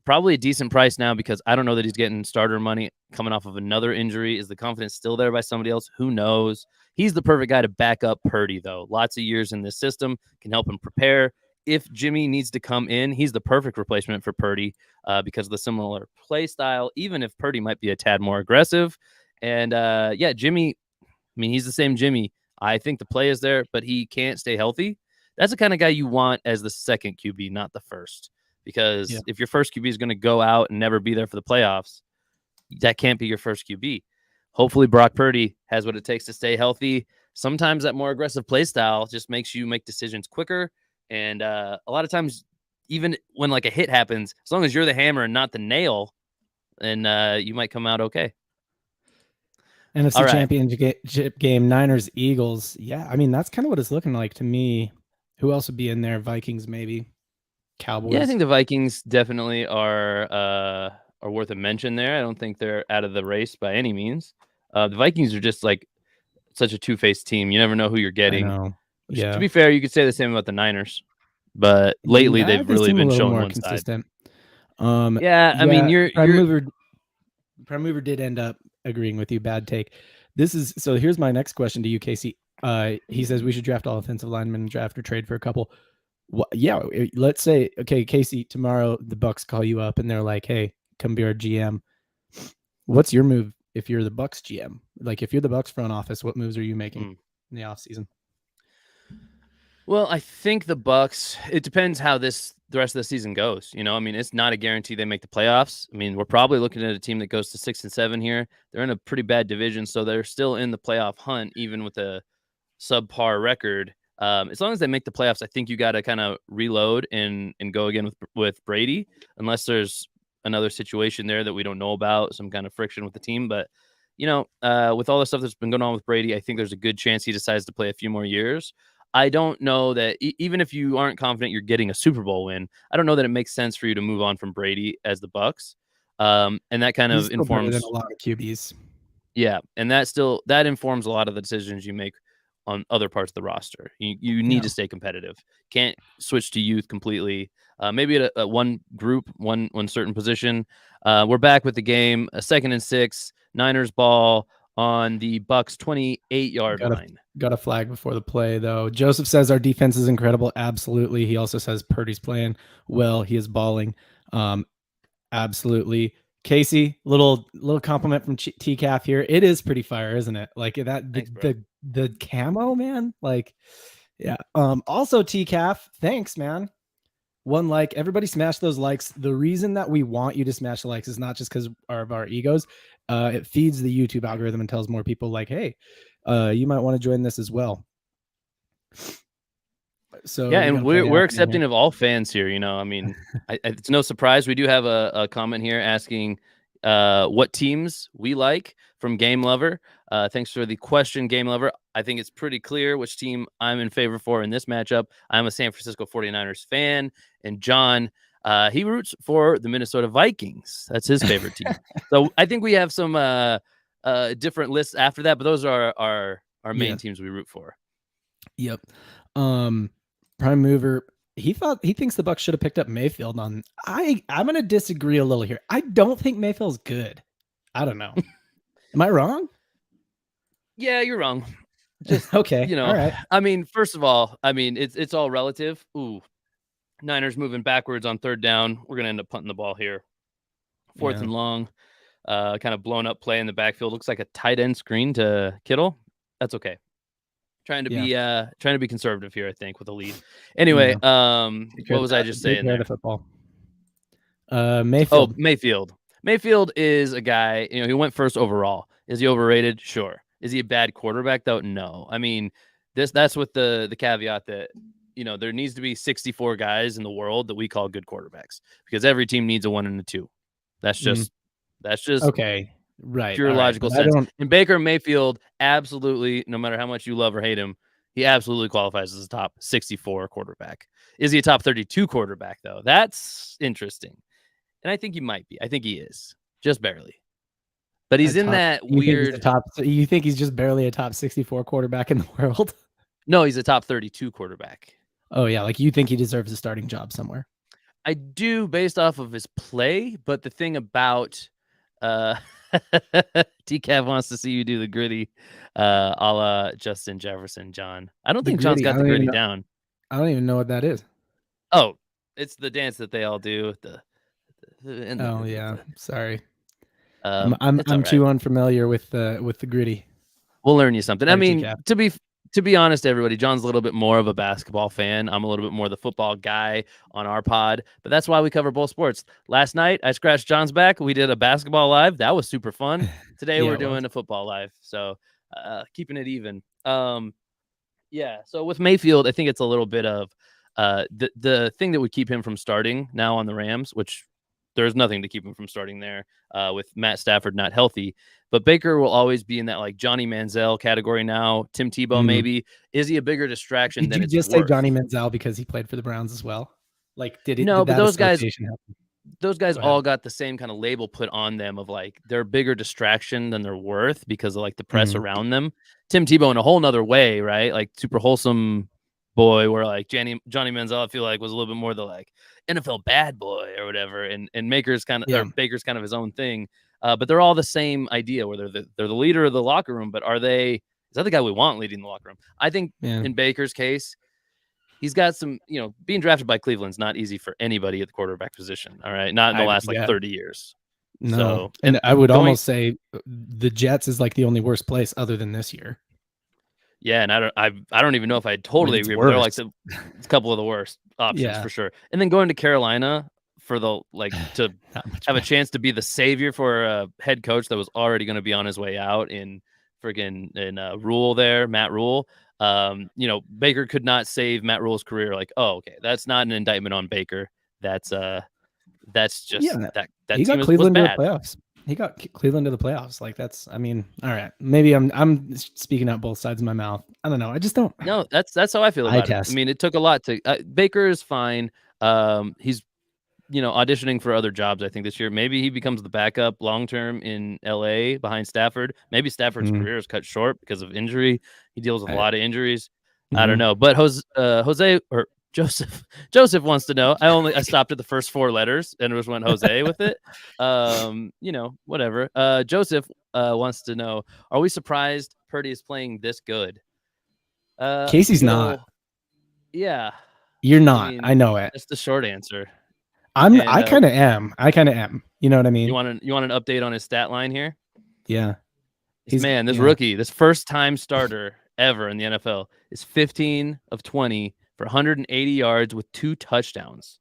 Speaker 1: Probably a decent price now because I don't know that he's getting starter money coming off of another injury. Is the confidence still there by somebody else? Who knows? He's the perfect guy to back up Purdy, though. Lots of years in this system can help him prepare. If Jimmy needs to come in, he's the perfect replacement for Purdy because of the similar play style, even if Purdy might be a tad more aggressive. And yeah, Jimmy, I mean, he's the same Jimmy. I think the play is there, but he can't stay healthy. That's the kind of guy you want as the second QB, not the first. Because if your first QB is going to go out and never be there for the playoffs, that can't be your first QB. Hopefully, Brock Purdy has what it takes to stay healthy. Sometimes that more aggressive play style just makes you make decisions quicker. And a lot of times, even when like a hit happens, as long as you're the hammer and not the nail, then you might come out okay.
Speaker 2: NFC Championship game, Niners, Eagles. Yeah, I mean, that's kind of what it's looking like to me. Who else would be in there? Vikings, maybe. Cowboys.
Speaker 1: Yeah, I think the Vikings definitely are worth a mention there. I don't think they're out of the race by any means. The Vikings are just like such a two-faced team. You never know who you're getting.
Speaker 2: I know. Yeah.
Speaker 1: To be fair, you could say the same about the Niners, but lately they've really been showing more one consistent.
Speaker 2: Side.
Speaker 1: Yeah, I mean,
Speaker 2: Prime Mover did end up agreeing with you. Bad take. So here's my next question to you, Casey. He says we should draft all offensive linemen and draft or trade for a couple. Well, yeah, let's say, okay, Casey, tomorrow the Bucs call you up and they're like, hey, come be our GM. What's your move if you're the Bucs GM? Like, if you're the Bucs front office, what moves are you making in the offseason?
Speaker 1: Well, I think the Bucs, it depends how the rest of the season goes. I mean, it's not a guarantee they make the playoffs. I mean, we're probably looking at a team that goes to 6-7 here. They're in a pretty bad division, so they're still in the playoff hunt, even with a subpar record. As long as they make the playoffs, I think you got to kind of reload and go again with Brady, unless there's another situation there that we don't know about, some kind of friction with the team. But, with all the stuff that's been going on with Brady, I think there's a good chance he decides to play a few more years. I don't know that even if you aren't confident you're getting a Super Bowl win, I don't know that it makes sense for you to move on from Brady as the Bucs. And that kind of informs
Speaker 2: a lot of QBs.
Speaker 1: Yeah. And that informs a lot of the decisions you make on other parts of the roster. You need to stay competitive. Can't switch to youth completely. Maybe at one group, one certain position. We're back with the game. A 2nd and 6, Niners ball on the Bucs 28-yard line.
Speaker 2: Got a flag before the play, though. Joseph says our defense is incredible. Absolutely. He also says Purdy's playing well. He is balling. Absolutely. Casey, little compliment from TCAF here. It is pretty fire, isn't it? Like that. Thanks, the camo, man. Like, yeah. Also, TCAF, thanks, man. One like. Everybody smash those likes. The reason that we want you to smash the likes is not just because of our egos. It feeds the YouTube algorithm and tells more people like, hey, you might want to join this as well. So
Speaker 1: yeah, and we're accepting of all fans here. I mean, it's no surprise. We do have a comment here asking what teams we like from Game Lover. Thanks for the question, Game Lover. I think it's pretty clear which team I'm in favor for in this matchup. I'm a San Francisco 49ers fan, and John, he roots for the Minnesota Vikings. That's his favorite team. So I think we have some different lists after that, but those are our main teams we root for.
Speaker 2: Yep. prime mover. He thinks the Bucs should have picked up Mayfield on. I'm gonna disagree a little here. I don't think Mayfield's good. I don't know. Am I wrong?
Speaker 1: Yeah, you're wrong. Just
Speaker 2: okay. All right.
Speaker 1: I mean, first of all, I mean it's all relative. Ooh, Niners moving backwards on third down. We're gonna end up punting the ball here. Fourth and long. Kind of blown up play in the backfield. Looks like a tight end screen to Kittle. That's okay. Trying to be conservative here, I think, with a lead. Anyway, what was I just saying there?
Speaker 2: The football. Mayfield.
Speaker 1: Oh, Mayfield. Mayfield is a guy, he went first overall. Is he overrated? Sure. Is he a bad quarterback though? No. I mean, that's with the caveat that there needs to be 64 guys in the world that we call good quarterbacks, because every team needs a 1 and a 2. That's just
Speaker 2: okay. Right.
Speaker 1: Pure logical sense. And Baker Mayfield, absolutely, no matter how much you love or hate him, he absolutely qualifies as a top 64 quarterback. Is he a top 32 quarterback, though? That's interesting. And I think he might be. I think he is. Just barely. But he's in that weird...
Speaker 2: You think he's just barely a top 64 quarterback in the world?
Speaker 1: No, he's a top 32 quarterback.
Speaker 2: Oh, yeah. Like, you think he deserves a starting job somewhere?
Speaker 1: I do, based off of his play. But the thing about... TCAV wants to see you do the gritty a la Justin Jefferson, John. I don't think John's got the gritty down.
Speaker 2: I don't even know what that is.
Speaker 1: Oh, it's the dance that they all do.
Speaker 2: Sorry. I'm too unfamiliar with the gritty.
Speaker 1: We'll learn you something. I mean, to be honest, everybody, John's a little bit more of a basketball fan. I'm a little bit more the football guy on our pod, but that's why we cover both sports. Last night, I scratched John's back. We did a basketball live. That was super fun. Today, we're doing a football live. So keeping it even. So with Mayfield, I think it's a little bit of the thing that would keep him from starting now on the Rams, which there's nothing to keep him from starting there with Matt Stafford not healthy. But Baker will always be in that like Johnny Manziel category now. Tim Tebow, maybe. Is he a bigger distraction than it's worth?
Speaker 2: Did you just say Johnny Manziel because he played for the Browns as well? Like,
Speaker 1: but those guys all got the same kind of label put on them of like they're a bigger distraction than they're worth because of like the press around them. Tim Tebow in a whole nother way, right? Like super wholesome boy, where like Johnny Manziel, I feel like was a little bit more the like NFL bad boy or whatever, and Baker's kind of his own thing. But they're all the same idea where they're the leader of the locker room. But is that the guy we want leading the locker room? I think in Baker's case, he's got some, being drafted by Cleveland's not easy for anybody at the quarterback position. All right. Not in the last 30 years.
Speaker 2: No.
Speaker 1: So,
Speaker 2: and I would almost say the Jets is like the only worst place other than this year.
Speaker 1: Yeah. And I don't even know if I totally agree, but they're like a couple of the worst options for sure. And then going to Carolina for the to have a chance to be the savior for a head coach that was already going to be on his way out in Rule there, Matt Rule. Baker could not save Matt Rule's career. Like, oh, okay, that's not an indictment on Baker. That's just that
Speaker 2: he got Cleveland to the playoffs. He got Cleveland to the playoffs. Like all right. Maybe I'm speaking out both sides of my mouth. I don't know. I just don't.
Speaker 1: No, that's how I feel about it. I mean, it took a lot to. Baker is fine. He's auditioning for other jobs, I think, this year. Maybe he becomes the backup long-term in LA behind Stafford. Maybe Stafford's career is cut short because of injury. He deals with a lot of injuries. I don't know. But Jose or Joseph wants to know. I stopped at the first 4 letters and just went Jose with it. Whatever. Joseph wants to know, are we surprised Purdy is playing this good?
Speaker 2: Casey's not.
Speaker 1: Yeah.
Speaker 2: You're not. I know it.
Speaker 1: That's the short answer.
Speaker 2: I kind of am. You know what I mean?
Speaker 1: You want an update on his stat line here?
Speaker 2: Yeah.
Speaker 1: This rookie, this first time starter ever in the NFL is 15 of 20 for 180 yards with 2 touchdowns.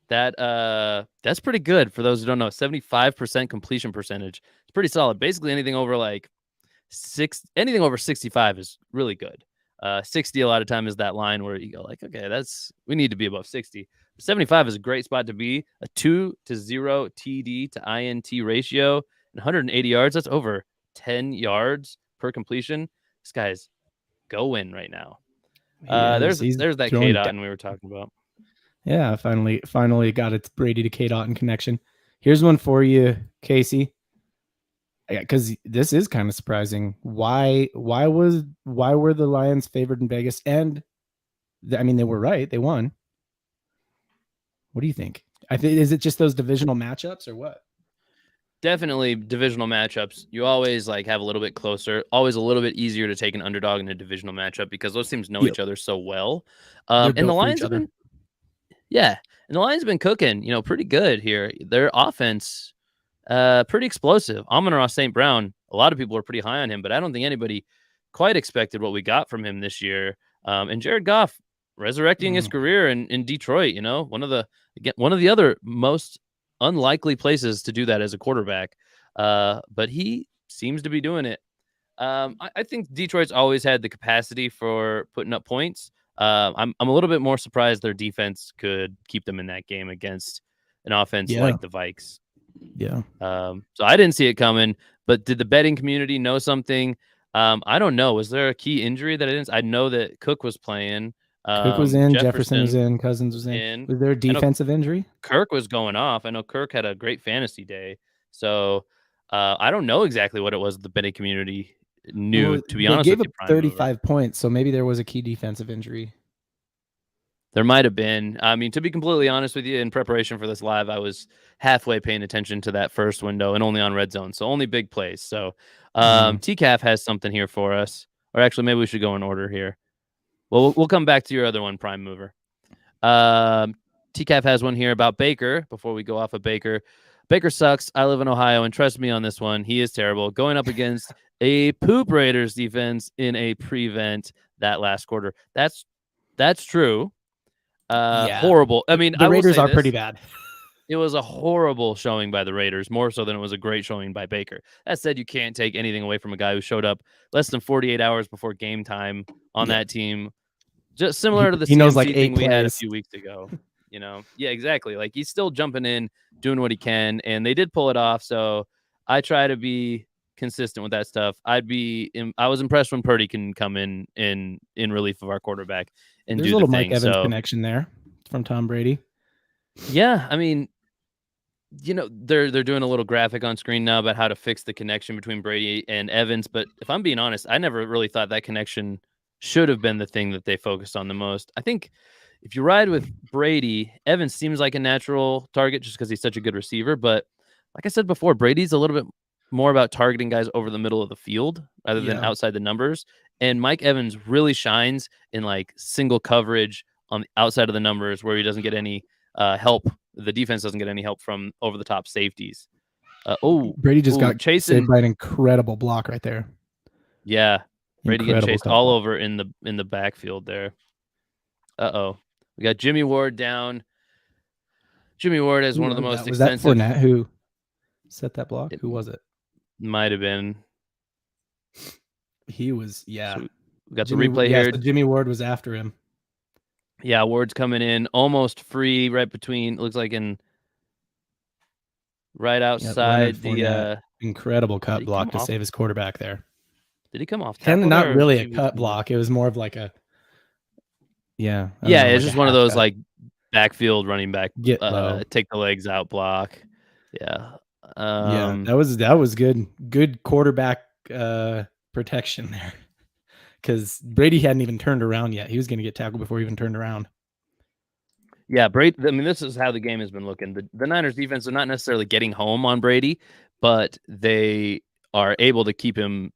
Speaker 1: That's pretty good for those who don't know. 75% completion percentage. It's pretty solid. Basically anything over anything over 65 is really good. 60 a lot of time is that line where you go like, okay, we need to be above 60. 75 is a great spot to be. A 2-0 TD to INT ratio and 180 yards. That's over 10 yards per completion. This guy's going right now. There's that K-Dot we were talking about.
Speaker 2: Yeah, finally got its Brady to K-Dot connection. Here's one for you, Casey. Yeah, because this is kind of surprising. Why were the Lions favored in Vegas? And I mean, they were right. They won. What do you think? I think is it just those divisional matchups or what?
Speaker 1: Definitely divisional matchups. You always like have a little bit closer, always a little bit easier to take an underdog in a divisional matchup because those teams know
Speaker 2: Yep.
Speaker 1: each other so well.
Speaker 2: They're
Speaker 1: And the
Speaker 2: built for
Speaker 1: Lions
Speaker 2: each
Speaker 1: have
Speaker 2: other.
Speaker 1: been, yeah, and the Lions have been cooking, pretty good here. Their offense, pretty explosive. Amon-Ra St. Brown, a lot of people are pretty high on him, but I don't think anybody quite expected what we got from him this year. And Jared Goff resurrecting his career in Detroit, one of the other most unlikely places to do that as a quarterback. But he seems to be doing it. I think Detroit's always had the capacity for putting up points. I'm a little bit more surprised their defense could keep them in that game against an offense like the Vikes.
Speaker 2: Yeah.
Speaker 1: So I didn't see it coming, but did the betting community know something? I don't know. Was there a key injury that I didn't? I know that Cook was playing.
Speaker 2: Cook was in, Jefferson was in, Cousins was in. Was there a defensive injury?
Speaker 1: Kirk was going off. I know Kirk had a great fantasy day. So I don't know exactly what it was the betting community knew, to be honest with you.
Speaker 2: They gave up 35 points, so maybe there was a key defensive injury.
Speaker 1: There might have been. I mean, to be completely honest with you, in preparation for this live, I was halfway paying attention to that first window and only on red zone. So only big plays. So TCAF has something here for us. Or actually, maybe we should go in order here. Well, we'll come back to your other one, Prime Mover. TCAF has one here about Baker before we go off of Baker. Baker sucks. I live in Ohio, and trust me on this one. He is terrible. Going up against a poop Raiders defense in a prevent that last quarter. That's true. Horrible. I mean,
Speaker 2: the Raiders are pretty bad.
Speaker 1: It was a horrible showing by the Raiders, more so than it was a great showing by Baker. That said, you can't take anything away from a guy who showed up less than 48 hours before game time on that team. Just similar to the CMC thing we had a few weeks ago. Yeah, exactly. Like, he's still jumping in, doing what he can, and they did pull it off. So I try to be consistent with that stuff. I was impressed when Purdy can come in relief of our quarterback and
Speaker 2: There's
Speaker 1: do
Speaker 2: a little
Speaker 1: the thing.
Speaker 2: Mike Evans connection there from Tom Brady.
Speaker 1: Yeah, I mean, they're doing a little graphic on screen now about how to fix the connection between Brady and Evans. But if I'm being honest, I never really thought that connection should have been the thing that they focused on the most. I think if you ride with Brady, Evans seems like a natural target just because he's such a good receiver. But like I said before, Brady's a little bit more about targeting guys over the middle of the field rather than outside the numbers. And Mike Evans really shines in like single coverage on the outside of the numbers where he doesn't get any help. The defense doesn't get any help from over the top safeties.
Speaker 2: Brady just got
Speaker 1: chasing
Speaker 2: saved by an incredible block right there.
Speaker 1: Yeah, Brady getting chased all over in the backfield there. We got Jimmy Ward down. Jimmy Ward has one of the most extensive.
Speaker 2: Was that Fournette who set that block? Who was it?
Speaker 1: Might have been.
Speaker 2: He was, yeah.
Speaker 1: So we got the replay here.
Speaker 2: So Jimmy Ward was after him.
Speaker 1: Yeah, Ward's coming in almost free, right between. Looks like right outside the
Speaker 2: incredible cut block to save his quarterback there.
Speaker 1: Did he come off?
Speaker 2: Kind of not really a cut block. It was more of like a. Yeah.
Speaker 1: It's just one of those like backfield running back
Speaker 2: get low,
Speaker 1: take the legs out block. Yeah.
Speaker 2: That was good. Good quarterback protection there. Because Brady hadn't even turned around yet. He was going to get tackled before he even turned around.
Speaker 1: Yeah, Brady. I mean, this is how the game has been looking. The Niners defense are not necessarily getting home on Brady, but they are able to keep him,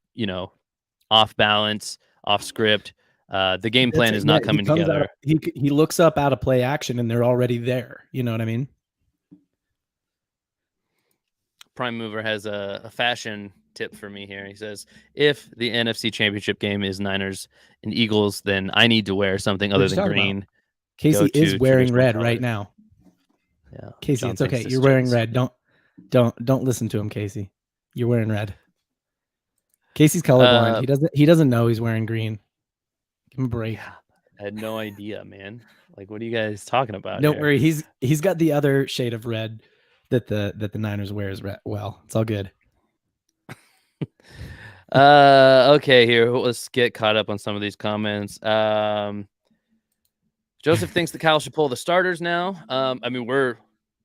Speaker 1: off balance, off script. The game plan is not coming together.
Speaker 2: He looks up out of play action, and they're already there. You know what I mean?
Speaker 1: Prime Mover has a fashion tip for me here. He says, if the NFC Championship game is Niners and Eagles, then I need to wear something other than green.
Speaker 2: Casey is wearing red right now.
Speaker 1: Yeah,
Speaker 2: Casey, it's okay. You're wearing red. Don't listen to him, Casey. You're wearing red. Casey's colorblind. He doesn't know he's wearing green. Give him a break.
Speaker 1: I had no idea, man. Like, what are you guys talking about?
Speaker 2: Don't worry. He's got the other shade of red that the Niners wear is red. Well, it's all good.
Speaker 1: Okay, here. Let's get caught up on some of these comments. Joseph thinks the Cal should pull the starters now. I mean, we're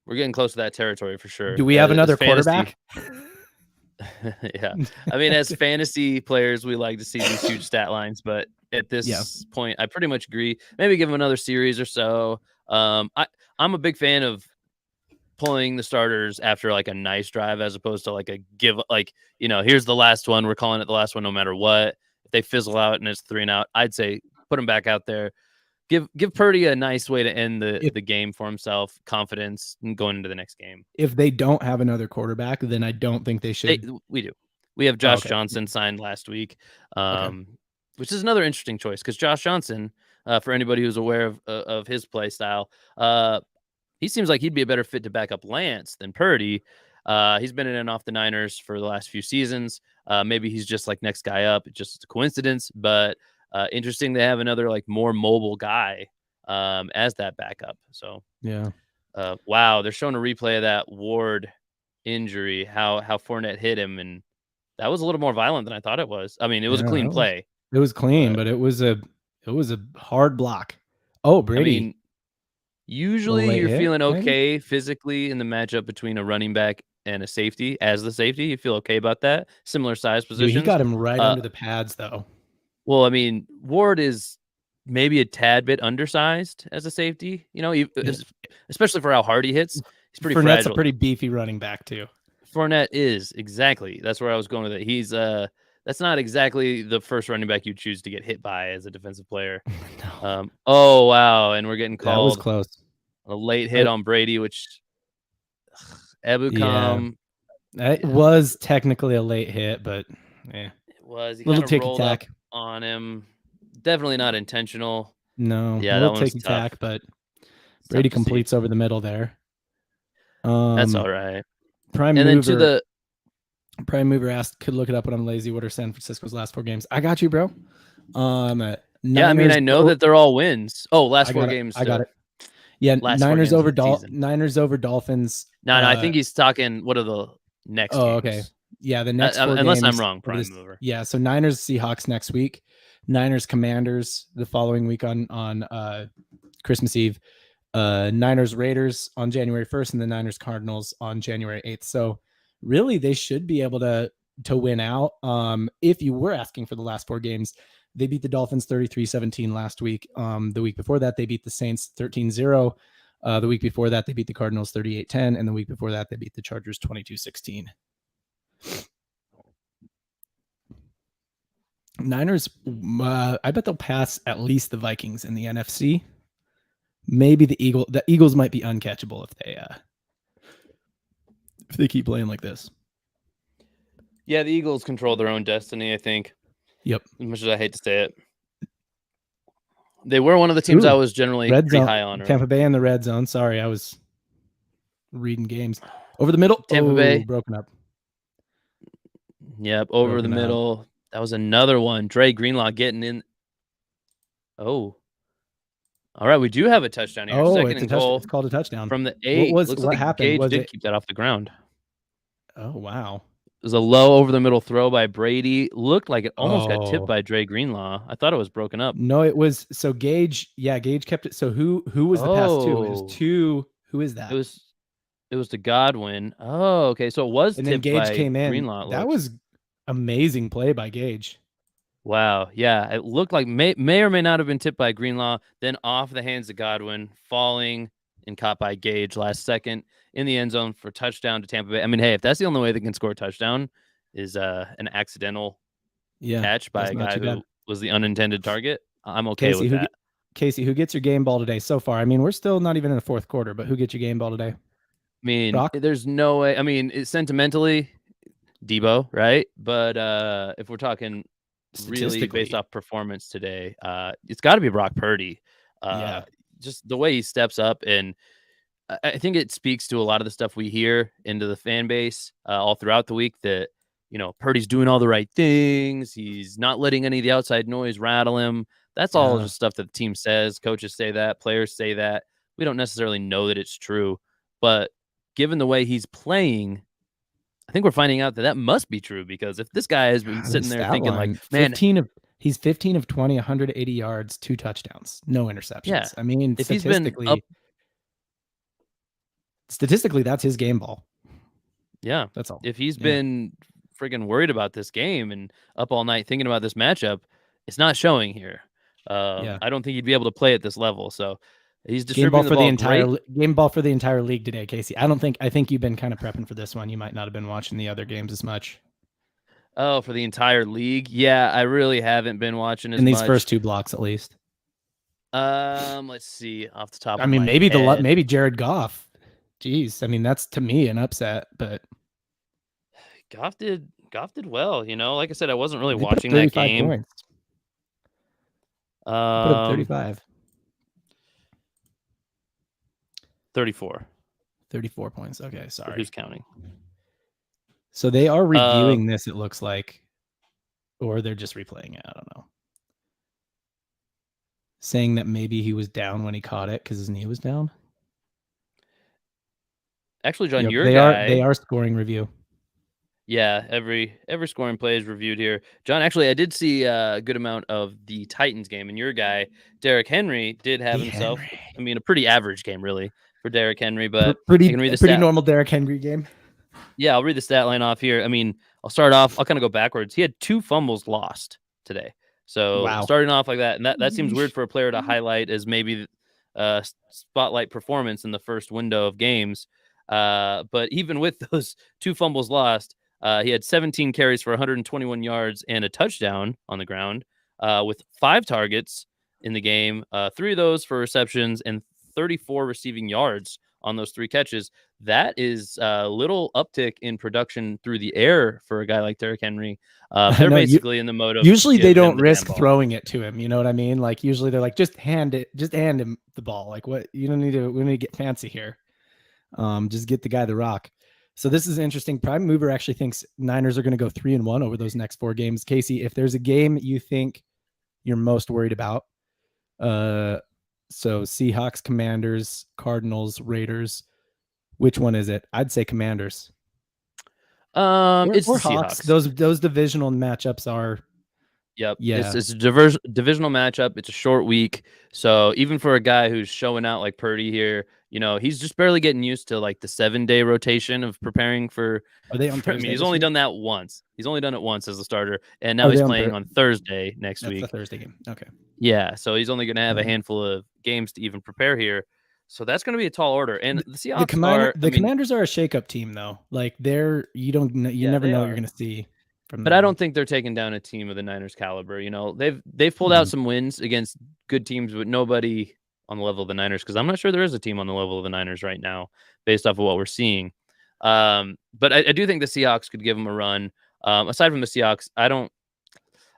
Speaker 1: getting close to that territory for sure.
Speaker 2: Do we have another quarterback?
Speaker 1: Yeah. I mean, as fantasy players, we like to see these huge stat lines, but at this point, I pretty much agree. Maybe give him another series or so. I'm a big fan of pulling the starters after like a nice drive as opposed to like a give, like, here's the last one. We're calling it the last one no matter what. If they fizzle out and it's 3-and-out, I'd say put him back out there. Give Purdy a nice way to end the game for himself, confidence, and going into the next game.
Speaker 2: If they don't have another quarterback, then I don't think they should.
Speaker 1: We do. We have Josh Johnson signed last week, which is another interesting choice because Josh Johnson, for anybody who's aware of his play style, he seems like he'd be a better fit to back up Lance than Purdy. He's been in and off the Niners for the last few seasons. Maybe he's just like next guy up. It's just a coincidence, but interesting to have another like more mobile guy as that backup. So
Speaker 2: yeah.
Speaker 1: Wow, they're showing a replay of that Ward injury, how Fournette hit him, and that was a little more violent than I thought it was. I mean, it was a clean play.
Speaker 2: It was clean, but it was a hard block. Oh, Brady.
Speaker 1: I mean, usually you're feeling okay physically in the matchup between a running back and a safety. As the safety, you feel okay about that. Similar size position.
Speaker 2: He got him right under the pads, though.
Speaker 1: Well, I mean, Ward is maybe a tad bit undersized as a safety, especially for how hard he hits. He's pretty
Speaker 2: Fournette's
Speaker 1: fragile.
Speaker 2: A pretty beefy running back too.
Speaker 1: Fournette is, exactly. That's where I was going with it. He's that's not exactly the first running back you choose to get hit by as a defensive player.
Speaker 2: No.
Speaker 1: Oh wow, and we're getting called.
Speaker 2: That was close.
Speaker 1: A late hit on Brady, which Ebukam.
Speaker 2: It was technically a late hit, but yeah,
Speaker 1: it was. He
Speaker 2: little
Speaker 1: kind of rolled up
Speaker 2: ticky-tack
Speaker 1: on him. Definitely not intentional.
Speaker 2: No,
Speaker 1: yeah,
Speaker 2: a
Speaker 1: that
Speaker 2: little
Speaker 1: one's
Speaker 2: ticky-tack,
Speaker 1: tough.
Speaker 2: but Brady completes over the middle there.
Speaker 1: That's all right.
Speaker 2: Prime
Speaker 1: and
Speaker 2: mover,
Speaker 1: then to the
Speaker 2: Prime Mover asked, could look it up when I'm lazy. What are San Francisco's last 4 games? I got you, bro.
Speaker 1: Yeah, I mean, I know that they're all wins. Oh, last 4 games.
Speaker 2: I got it. Yeah, Niners over Dolphins.
Speaker 1: No, I think he's talking. What are the next?
Speaker 2: Oh,
Speaker 1: games?
Speaker 2: Okay. Yeah, the next 4
Speaker 1: unless
Speaker 2: games
Speaker 1: I'm wrong. Prime mover.
Speaker 2: Yeah, so Niners Seahawks next week. Niners Commanders the following week on Christmas Eve. Niners Raiders on January 1st, and the Niners Cardinals on January 8th. So really, they should be able to win out. If you were asking for the last 4 games, they beat the Dolphins 33-17 last week. The week before that, they beat the Saints 13-0. The week before that, they beat the Cardinals 38-10. And the week before that, they beat the Chargers 22-16. Niners, I bet they'll pass at least the Vikings in the NFC. Maybe the Eagles might be uncatchable if they keep playing like this.
Speaker 1: Yeah, the Eagles control their own destiny, I think.
Speaker 2: Yep.
Speaker 1: As much as I hate to say it. They were one of the teams I was generally pretty high on.
Speaker 2: Tampa Bay in the red zone. Sorry, I was reading games. Over the middle.
Speaker 1: Tampa Bay.
Speaker 2: Broken up.
Speaker 1: Yep, over the middle. That was another one. Dre Greenlaw getting in. Oh. All right, we do have a touchdown here. Second and goal.
Speaker 2: It's called a touchdown.
Speaker 1: From the 8.
Speaker 2: What happened?
Speaker 1: Gage did keep that off the ground.
Speaker 2: Oh, wow.
Speaker 1: It was a low over the middle throw by Brady. Looked like it almost got tipped by Dre Greenlaw. I thought it was broken up.
Speaker 2: No, it was. So Gage, Gage kept it. So who was the pass to? It was to, who is that?
Speaker 1: It was to Godwin. Oh, okay. So it was
Speaker 2: and
Speaker 1: tipped
Speaker 2: then Gage
Speaker 1: by
Speaker 2: came in.
Speaker 1: Greenlaw.
Speaker 2: That was amazing play by Gage.
Speaker 1: Wow. Yeah. It looked like may or may not have been tipped by Greenlaw, then off the hands of Godwin, falling and caught by Gage last second in the end zone for touchdown to Tampa Bay. I mean, hey, if that's the only way they can score a touchdown is an accidental catch by a guy who was the unintended target, I'm okay with that.
Speaker 2: Casey, who gets your game ball today so far? I mean, we're still not even in the 4th quarter, but who gets your game ball today?
Speaker 1: I mean,
Speaker 2: Brock?
Speaker 1: There's no way. I mean, sentimentally, Debo, right? But if we're talking really based off performance today, it's got to be Brock Purdy. Just the way he steps up, and I think it speaks to a lot of the stuff we hear into the fan base all throughout the week that, Purdy's doing all the right things. He's not letting any of the outside noise rattle him. That's all just stuff that the team says. Coaches say that. Players say that. We don't necessarily know that it's true. But given the way he's playing, I think we're finding out that must be true, because if this guy has been sitting there thinking like, man,
Speaker 2: he's 15 of 20, 180 yards, 2 touchdowns, no interceptions. Yeah. I mean, if statistically, that's his game ball.
Speaker 1: Yeah.
Speaker 2: That's all.
Speaker 1: If he's been friggin' worried about this game and up all night thinking about this matchup, it's not showing here. I don't think he'd be able to play at this level. So he's distributing the ball
Speaker 2: game ball for the entire league today, Casey. I think you've been kind of prepping for this one. You might not have been watching the other games as much.
Speaker 1: Oh, for the entire league? Yeah, I really haven't been watching as much.
Speaker 2: In these first 2 blocks, at least.
Speaker 1: Let's see off the top.
Speaker 2: I mean, maybe Jared Goff. Jeez, I mean that's to me an upset, but
Speaker 1: Goff did well. Like I said, I wasn't really watching that game.
Speaker 2: Points. Put up 35.
Speaker 1: 34.
Speaker 2: 34 points. Okay, sorry.
Speaker 1: Who's counting?
Speaker 2: So they are reviewing this, it looks like, or they're just replaying it. I don't know. Saying that maybe he was down when he caught it because his knee was down.
Speaker 1: Actually, John,
Speaker 2: they are scoring review.
Speaker 1: Yeah, every scoring play is reviewed here. John, actually, I did see a good amount of the Titans game, and your guy, Derrick Henry, did have himself, a pretty average game, really, for Derrick Henry, but
Speaker 2: pretty normal Derrick Henry game.
Speaker 1: Yeah, I'll read the stat line off here. I mean, I'll start off. I'll kind of go backwards. He had 2 fumbles lost today. So starting off like that, and that seems weird for a player to highlight as maybe spotlight performance in the first window of games. But even with those 2 fumbles lost, he had 17 carries for 121 yards and a touchdown on the ground with 5 targets in the game, 3 of those for receptions and 34 receiving yards on those 3 catches. That is a little uptick in production through the air for a guy like Derrick Henry. They're basically in the mode of
Speaker 2: usually they don't risk throwing it to him. You know what I mean? Like usually they're like, just hand him the ball. Like what we need to get fancy here. Just get the guy the rock. So this is interesting. Prime Mover actually thinks Niners are going to go 3-1 over those next 4 games. Casey, if there's a game you think you're most worried about, so Seahawks, Commanders, Cardinals, Raiders, which one is it? I'd say Commanders.
Speaker 1: It's
Speaker 2: or
Speaker 1: Hawks.
Speaker 2: Those divisional matchups are.
Speaker 1: Yep. Yeah. It's a divisional matchup. It's a short week. So even for a guy who's showing out like Purdy here, he's just barely getting used to like the 7-day rotation of preparing for.
Speaker 2: Are they on Thursday?
Speaker 1: I mean, he's only done that once. He's only done it once as a starter. And now he's playing on Thursday next week.
Speaker 2: That's the Thursday game. Okay.
Speaker 1: Yeah. So he's only going to have a handful of games to even prepare here. So that's going to be a tall order. And the Seahawks
Speaker 2: Commanders are a shakeup team though. Like you never know what you're going to see.
Speaker 1: But I don't think they're taking down a team of the Niners caliber. They've pulled out some wins against good teams, but nobody on the level of the Niners, because I'm not sure there is a team on the level of the Niners right now based off of what we're seeing. But I do think the Seahawks could give them a run. Aside from the Seahawks,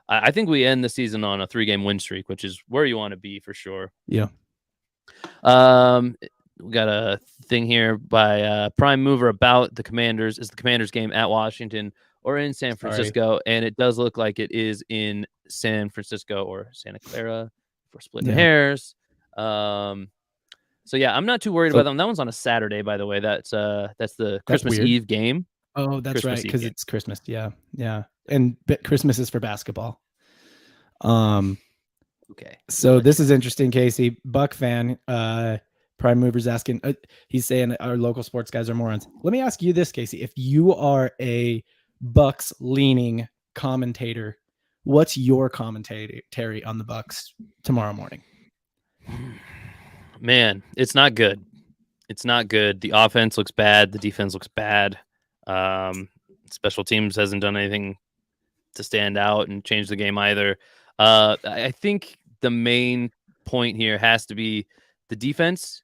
Speaker 1: I think we end the season on a 3-game win streak, which is where you want to be for sure.
Speaker 2: Yeah.
Speaker 1: We got a thing here by Prime Mover about the Commanders. Is the Commanders game at Washington or in San Francisco? And it does look like it is in San Francisco or Santa Clara for splitting hairs. So yeah, I'm not too worried about them. That one's on a Saturday, by the way. That's the Christmas Eve game.
Speaker 2: Oh, that's right, because it's Christmas. Yeah. And Christmas is for basketball.
Speaker 1: Okay.
Speaker 2: So this is interesting, Casey. Buck fan, Prime Mover's asking. He's saying our local sports guys are morons. Let me ask you this, Casey. If you are a Bucks leaning commentator, what's your commentary on the Bucks tomorrow morning?
Speaker 1: Man, it's not good. It's not good. The offense looks bad. The defense looks bad. Special teams hasn't done anything to stand out and change the game either. I think the main point here has to be the defense.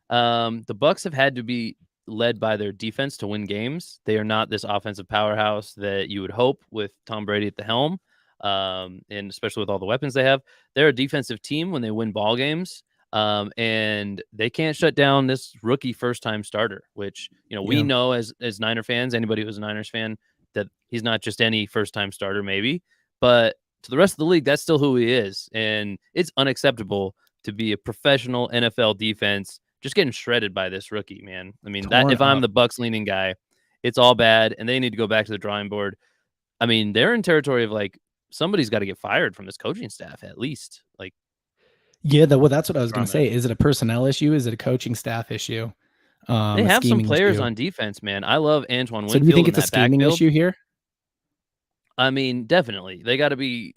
Speaker 1: The Bucs have had to be led by their defense to win games. They are not this offensive powerhouse that you would hope with Tom Brady at the helm, and especially with all the weapons they have. They're a defensive team when they win ball games, and they can't shut down this rookie first-time starter, which we know as Niner fans, anybody who's a Niners fan, that he's not just any first-time starter, maybe, but to the rest of the league, that's still who he is, and it's unacceptable to be a professional NFL defense just getting shredded by this rookie, man. I mean, if I'm the Bucs leaning guy, it's all bad, and they need to go back to the drawing board. I mean, they're in territory of like somebody's got to get fired from this coaching staff at least. Like,
Speaker 2: that's what I was going to say. Is it a personnel issue? Is it a coaching staff issue?
Speaker 1: They have some players on defense, man. I love Antoine Winfield.
Speaker 2: So do you think it's a scheming issue here?
Speaker 1: I mean, definitely. They got to be,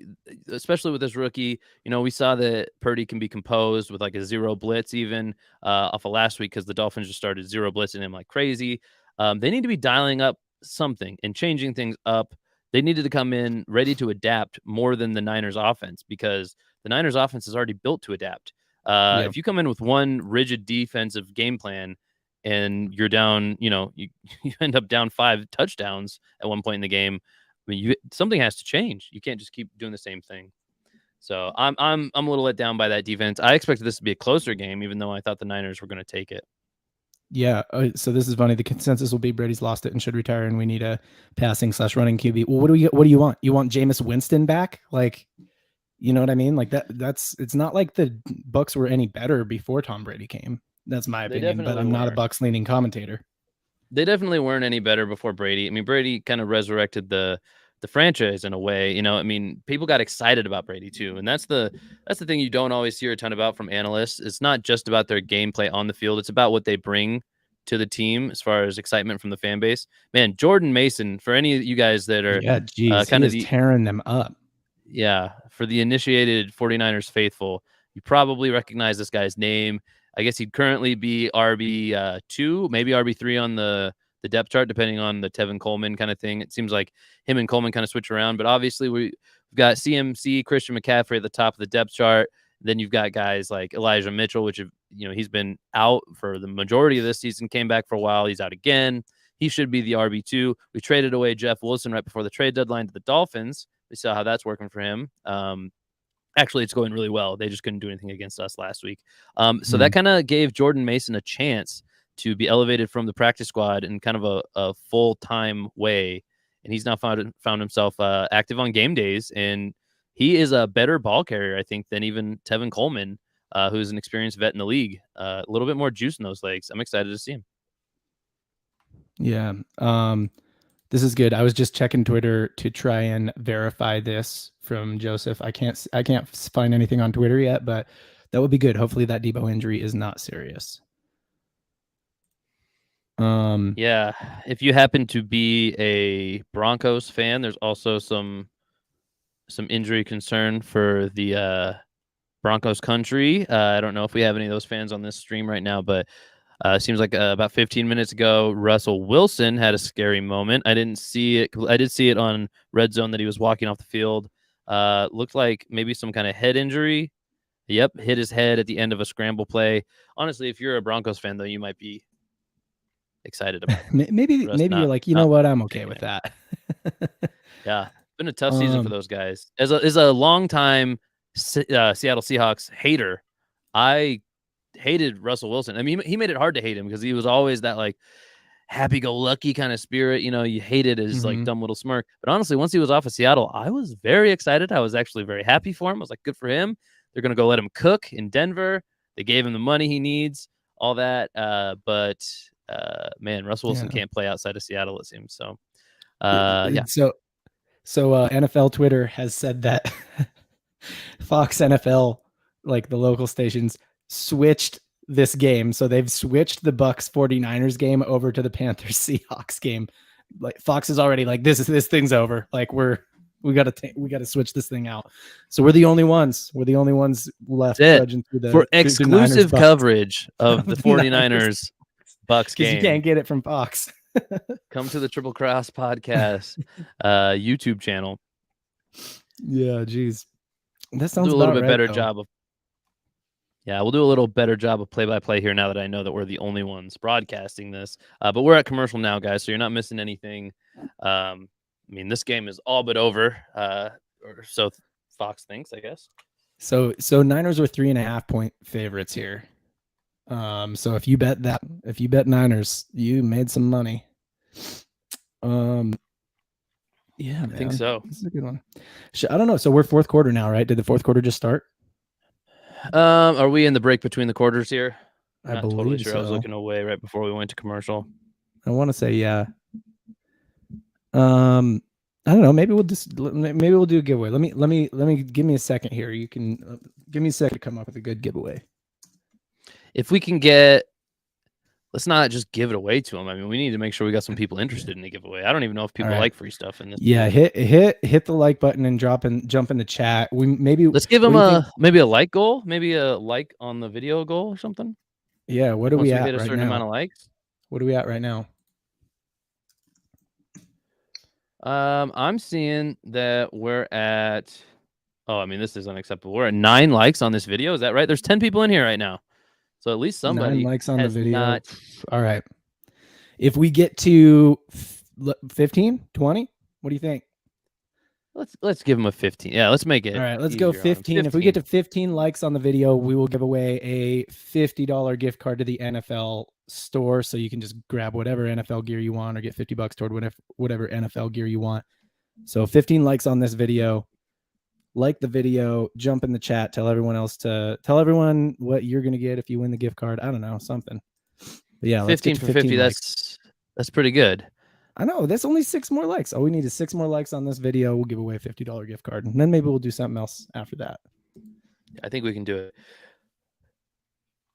Speaker 1: especially with this rookie. We saw that Purdy can be composed with like a zero blitz, even off of last week, because the Dolphins just started zero blitzing him like crazy. They need to be dialing up something and changing things up. They needed to come in ready to adapt more than the Niners offense, because the Niners offense is already built to adapt.
Speaker 2: Yeah.
Speaker 1: If you come in with one rigid defensive game plan and you're down, you end up down 5 touchdowns at one point in the game. I mean, something has to change. You can't just keep doing the same thing. So I'm a little let down by that defense. I expected this to be a closer game, even though I thought the Niners were going to take it.
Speaker 2: Yeah. So this is funny. The consensus will be Brady's lost it and should retire, and we need a passing/running QB. Well, what do you want? You want Jameis Winston back? Like, you know what I mean? Like that's it's not like the Bucs were any better before Tom Brady came. That's my opinion, but I'm not a Bucs leaning commentator.
Speaker 1: They definitely weren't any better before Brady. I mean, Brady kind of resurrected the franchise in a way. I mean, people got excited about Brady too, and that's the thing you don't always hear a ton about from analysts. It's not just about their gameplay on the field; it's about what they bring to the team as far as excitement from the fan base. Man, Jordan Mason, for any of you guys that are
Speaker 2: kind of tearing them up.
Speaker 1: Yeah, for the initiated 49ers faithful, you probably recognize this guy's name. I guess he'd currently be RB2, maybe RB3 on the depth chart, depending on the Tevin Coleman kind of thing. It seems like him and Coleman kind of switch around, but obviously we've got CMC, Christian McCaffrey at the top of the depth chart. Then you've got guys like Elijah Mitchell, which he's been out for the majority of this season, came back for a while. He's out again. He should be the RB2. We traded away Jeff Wilson right before the trade deadline to the Dolphins. We saw how that's working for him. Actually, it's going really well. They just couldn't do anything against us last week. So that kind of gave Jordan Mason a chance to be elevated from the practice squad in kind of a full-time way. And he's now found himself active on game days. And he is a better ball carrier, I think, than even Tevin Coleman, who's an experienced vet in the league. A little bit more juice in those legs. I'm excited to see him.
Speaker 2: Yeah. This is good. I was just checking Twitter to try and verify this from Joseph. I can't find anything on Twitter yet, but that would be good. Hopefully that Debo injury is not serious.
Speaker 1: Yeah, if you happen to be a Broncos fan, there's also some injury concern for the Broncos country. I don't know if we have any of those fans on this stream right now, but it seems like about 15 minutes ago, Russell Wilson had a scary moment. I didn't see it. I did see it on Red Zone that he was walking off the field. Looked like maybe some kind of head injury. Yep, hit his head at the end of a scramble play. Honestly, if you're a Broncos fan, though, you might be excited about it.
Speaker 2: Maybe you're like, you know what, I'm okay with that.
Speaker 1: Yeah, been a tough season for those guys. As a longtime Seattle Seahawks hater, I hated Russell Wilson. I mean, he made it hard to hate him because he was always that like happy-go-lucky kind of spirit. You hated his like dumb little smirk. But honestly, once he was off of Seattle, I was very excited. I was actually very happy for him. I was like, good for him. They're going to go let him cook in Denver. They gave him the money he needs, all that. But man, Russell Wilson can't play outside of Seattle, it seems. So, yeah.
Speaker 2: So NFL Twitter has said that Fox NFL, like the local stations, switched this game. So they've switched the Bucs 49ers game over to the Panthers Seahawks game. Like Fox is already like, this thing's over. Like we got to switch this thing out. So we're the only ones. We're the only ones left
Speaker 1: for exclusive coverage of the 49ers Bucs game.
Speaker 2: You can't get it from Fox.
Speaker 1: Come to the Triple Cross Podcast YouTube channel.
Speaker 2: Yeah, geez. That sounds
Speaker 1: we'll do a little bit
Speaker 2: right,
Speaker 1: better
Speaker 2: though.
Speaker 1: job of. Yeah, we'll do a little better job of play-by-play here now that I know that we're the only ones broadcasting this. But we're at commercial now, guys, so you're not missing anything. I mean, this game is all but over, or so Fox thinks, I guess.
Speaker 2: So Niners are 3.5-point favorites here. So if you bet Niners, you made some money. Yeah, man.
Speaker 1: I think so.
Speaker 2: This is a good one. I don't know. So we're fourth quarter now, right? Did the fourth quarter just start?
Speaker 1: Are we in the break between the quarters here?
Speaker 2: I
Speaker 1: Not
Speaker 2: believe
Speaker 1: totally sure.
Speaker 2: so.
Speaker 1: I was looking away right before we went to commercial.
Speaker 2: I want to say yeah. I don't know. Maybe we'll do a giveaway. Let me give me a second here. You can give me a second to come up with a good giveaway.
Speaker 1: If we can get let's not just give it away to him. I mean, we need to make sure we got some people interested in the giveaway. I don't even know if people
Speaker 2: right.
Speaker 1: like free stuff in this.
Speaker 2: Yeah, hit the like button and jump in the chat.
Speaker 1: Let's give him maybe a like goal, maybe a like on the video goal or something.
Speaker 2: Yeah, what are
Speaker 1: Once
Speaker 2: we
Speaker 1: we
Speaker 2: at
Speaker 1: hit a
Speaker 2: right
Speaker 1: certain
Speaker 2: now?
Speaker 1: amount of likes.
Speaker 2: What are we at right now?
Speaker 1: I'm seeing that we're at. Oh, I mean, this is unacceptable. We're at 9 likes on this video. Is that right? There's 10 people in here right now, so at least
Speaker 2: 9
Speaker 1: somebody
Speaker 2: likes on the
Speaker 1: has
Speaker 2: video.
Speaker 1: not.
Speaker 2: All right. If we get to 15, 20, what do you think?
Speaker 1: Let's give him a 15. Yeah, let's make it.
Speaker 2: All right, let's go 15. If we get to 15 likes on the video, we will give away a $50 gift card to the NFL store, so you can just grab whatever NFL gear you want or get $50 toward whatever NFL gear you want. So 15 likes on this video. Like the video, jump in the chat, tell everyone what you're gonna get if you win the gift card. I don't know, something. But yeah, let's get to 15 likes.
Speaker 1: That's pretty good.
Speaker 2: I know, that's only 6 more likes. All we need is 6 more likes on this video. We'll give away a $50 gift card, and then maybe we'll do something else after that.
Speaker 1: I think we can do it.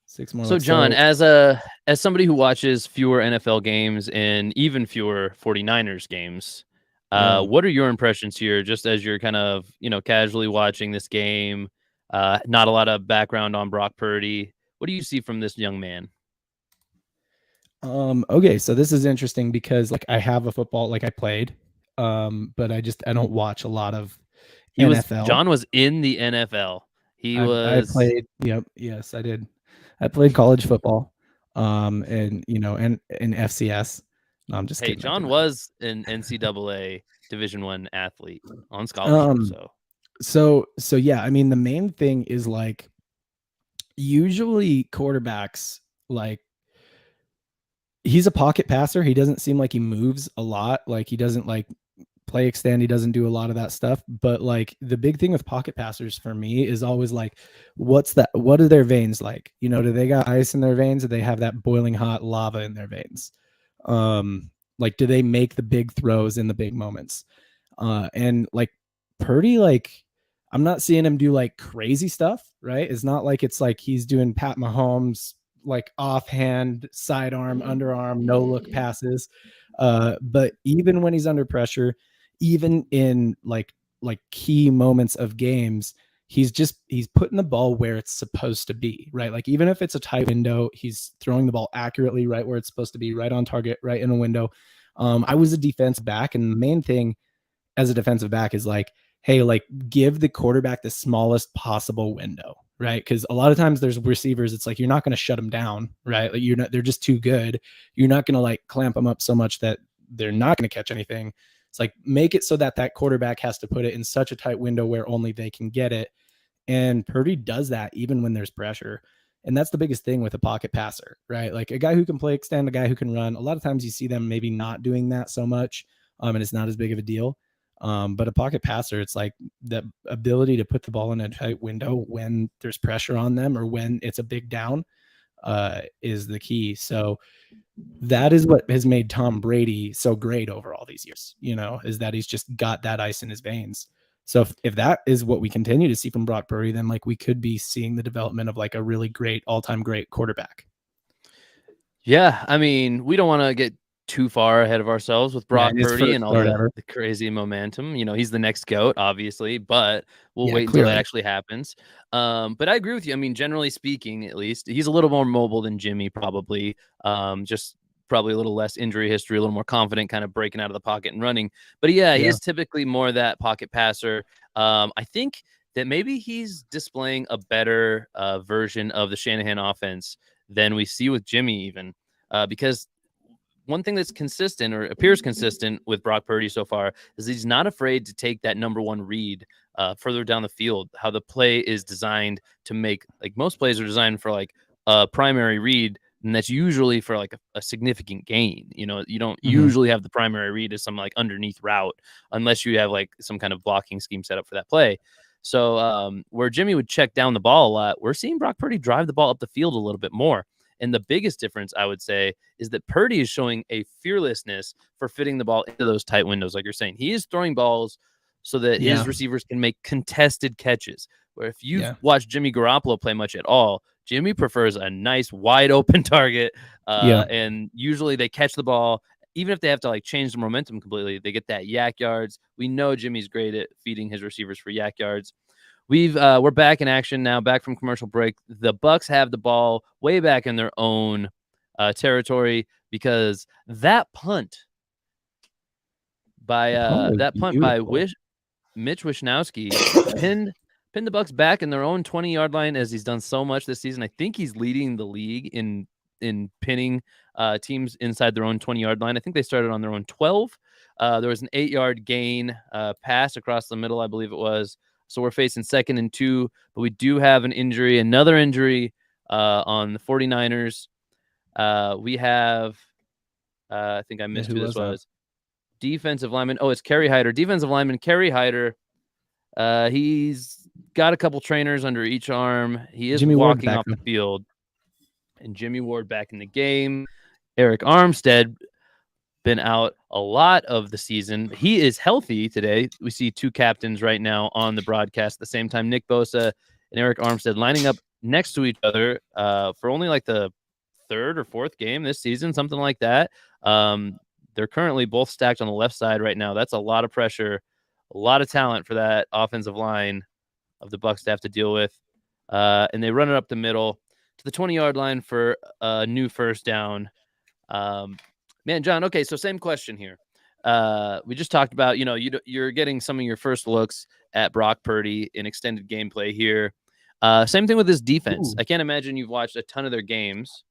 Speaker 2: 6 more.
Speaker 1: So, John, as somebody who watches fewer NFL games and even fewer 49ers games, what are your impressions here? Just as you're kind of casually watching this game, not a lot of background on Brock Purdy. What do you see from this young man?
Speaker 2: Okay, so this is interesting because I have a football, I played, but I don't watch a lot of NFL.
Speaker 1: John was in the NFL.
Speaker 2: I played. Yep. Yes, I did. I played college football, and and FCS. No, I'm just kidding.
Speaker 1: John was an NCAA Division I athlete on scholarship.
Speaker 2: So yeah, I mean, the main thing is usually quarterbacks, he's a pocket passer. He doesn't seem like he moves a lot. He doesn't play extend. He doesn't do a lot of that stuff. But the big thing with pocket passers for me is always what are their veins like? Do they got ice in their veins, or they have that boiling hot lava in their veins? Do they make the big throws in the big moments? And Purdy, I'm not seeing him do crazy stuff, right? It's not it's he's doing Pat Mahomes offhand, sidearm, underarm, no look passes. But even when he's under pressure, even in key moments of games, he's putting the ball where it's supposed to be, right? Even if it's a tight window, he's throwing the ball accurately right where it's supposed to be, right on target, right in a window. I was a defensive back, and the main thing as a defensive back is hey, give the quarterback the smallest possible window, right? Because a lot of times there's receivers, it's you're not going to shut them down, right? They're just too good. You're not going to clamp them up so much that they're not going to catch anything. It's make it so that quarterback has to put it in such a tight window where only they can get it. And Purdy does that even when there's pressure. And that's the biggest thing with a pocket passer, right? A guy who can play extend, a guy who can run. A lot of times you see them maybe not doing that so much, and it's not as big of a deal. But a pocket passer, it's the ability to put the ball in a tight window when there's pressure on them or when it's a big down is the key. So that is what has made Tom Brady so great over all these years, is that he's just got that ice in his veins. So if that is what we continue to see from Brock Purdy, then we could be seeing the development of a really great, all-time great quarterback.
Speaker 1: Yeah, I mean, we don't want to get too far ahead of ourselves with Brock Purdy and all the crazy momentum. He's the next GOAT, obviously, but we'll wait until that actually happens. But I agree with you. I mean, generally speaking, at least, he's a little more mobile than Jimmy, probably. Just probably a little less injury history, a little more confident, kind of breaking out of the pocket and running. But he is typically more that pocket passer. I think that maybe he's displaying a better version of the Shanahan offense than we see with Jimmy, even because one thing that's consistent or appears consistent with Brock Purdy so far is he's not afraid to take that number one read further down the field. How the play is designed to make, most plays are designed for a primary read, and that's usually for a significant gain. You don't usually have the primary read as some underneath route unless you have some kind of blocking scheme set up for that play. So where Jimmy would check down the ball a lot, we're seeing Brock Purdy drive the ball up the field a little bit more. And the biggest difference, I would say, is that Purdy is showing a fearlessness for fitting the ball into those tight windows. Like you're saying, he is throwing balls so that his receivers can make contested catches, where if you've watched Jimmy Garoppolo play much at all, Jimmy prefers a nice wide open target. And usually they catch the ball. Even if they have to like change the momentum completely, they get that yak yards. We know Jimmy's great at feeding his receivers for yak yards. We're back in action now, back from commercial break. The Bucs have the ball way back in their own territory because that punt by Mitch Wishnowsky pinned the Bucs back in their own 20-yard line, as he's done so much this season. I think he's leading the league in pinning teams inside their own 20-yard line. I think they started on their own 12. There was an 8-yard gain pass across the middle, I believe it was. So we're facing 2nd and 2, but we do have another injury on the 49ers. We have, I think I missed who this was. Defensive lineman. Oh, it's Kerry Hyder. Defensive lineman Kerry Hyder. He's got a couple trainers under each arm. He is walking off the field. And Jimmy Ward back in the game. Eric Armstead been out a lot of the season. He is healthy today. We see 2 captains right now on the broadcast at the same time. Nick Bosa and Eric Armstead lining up next to each other for only like the 3rd or 4th game this season, something like that. They're currently both stacked on the left side right now. That's a lot of pressure, a lot of talent for that offensive line of the Bucs to have to deal with. And they run it up the middle to the 20-yard line for a new first down. Man, John, okay, so same question here. We just talked about, you're getting some of your first looks at Brock Purdy in extended gameplay here. Same thing with this defense. I can't imagine you've watched a ton of their games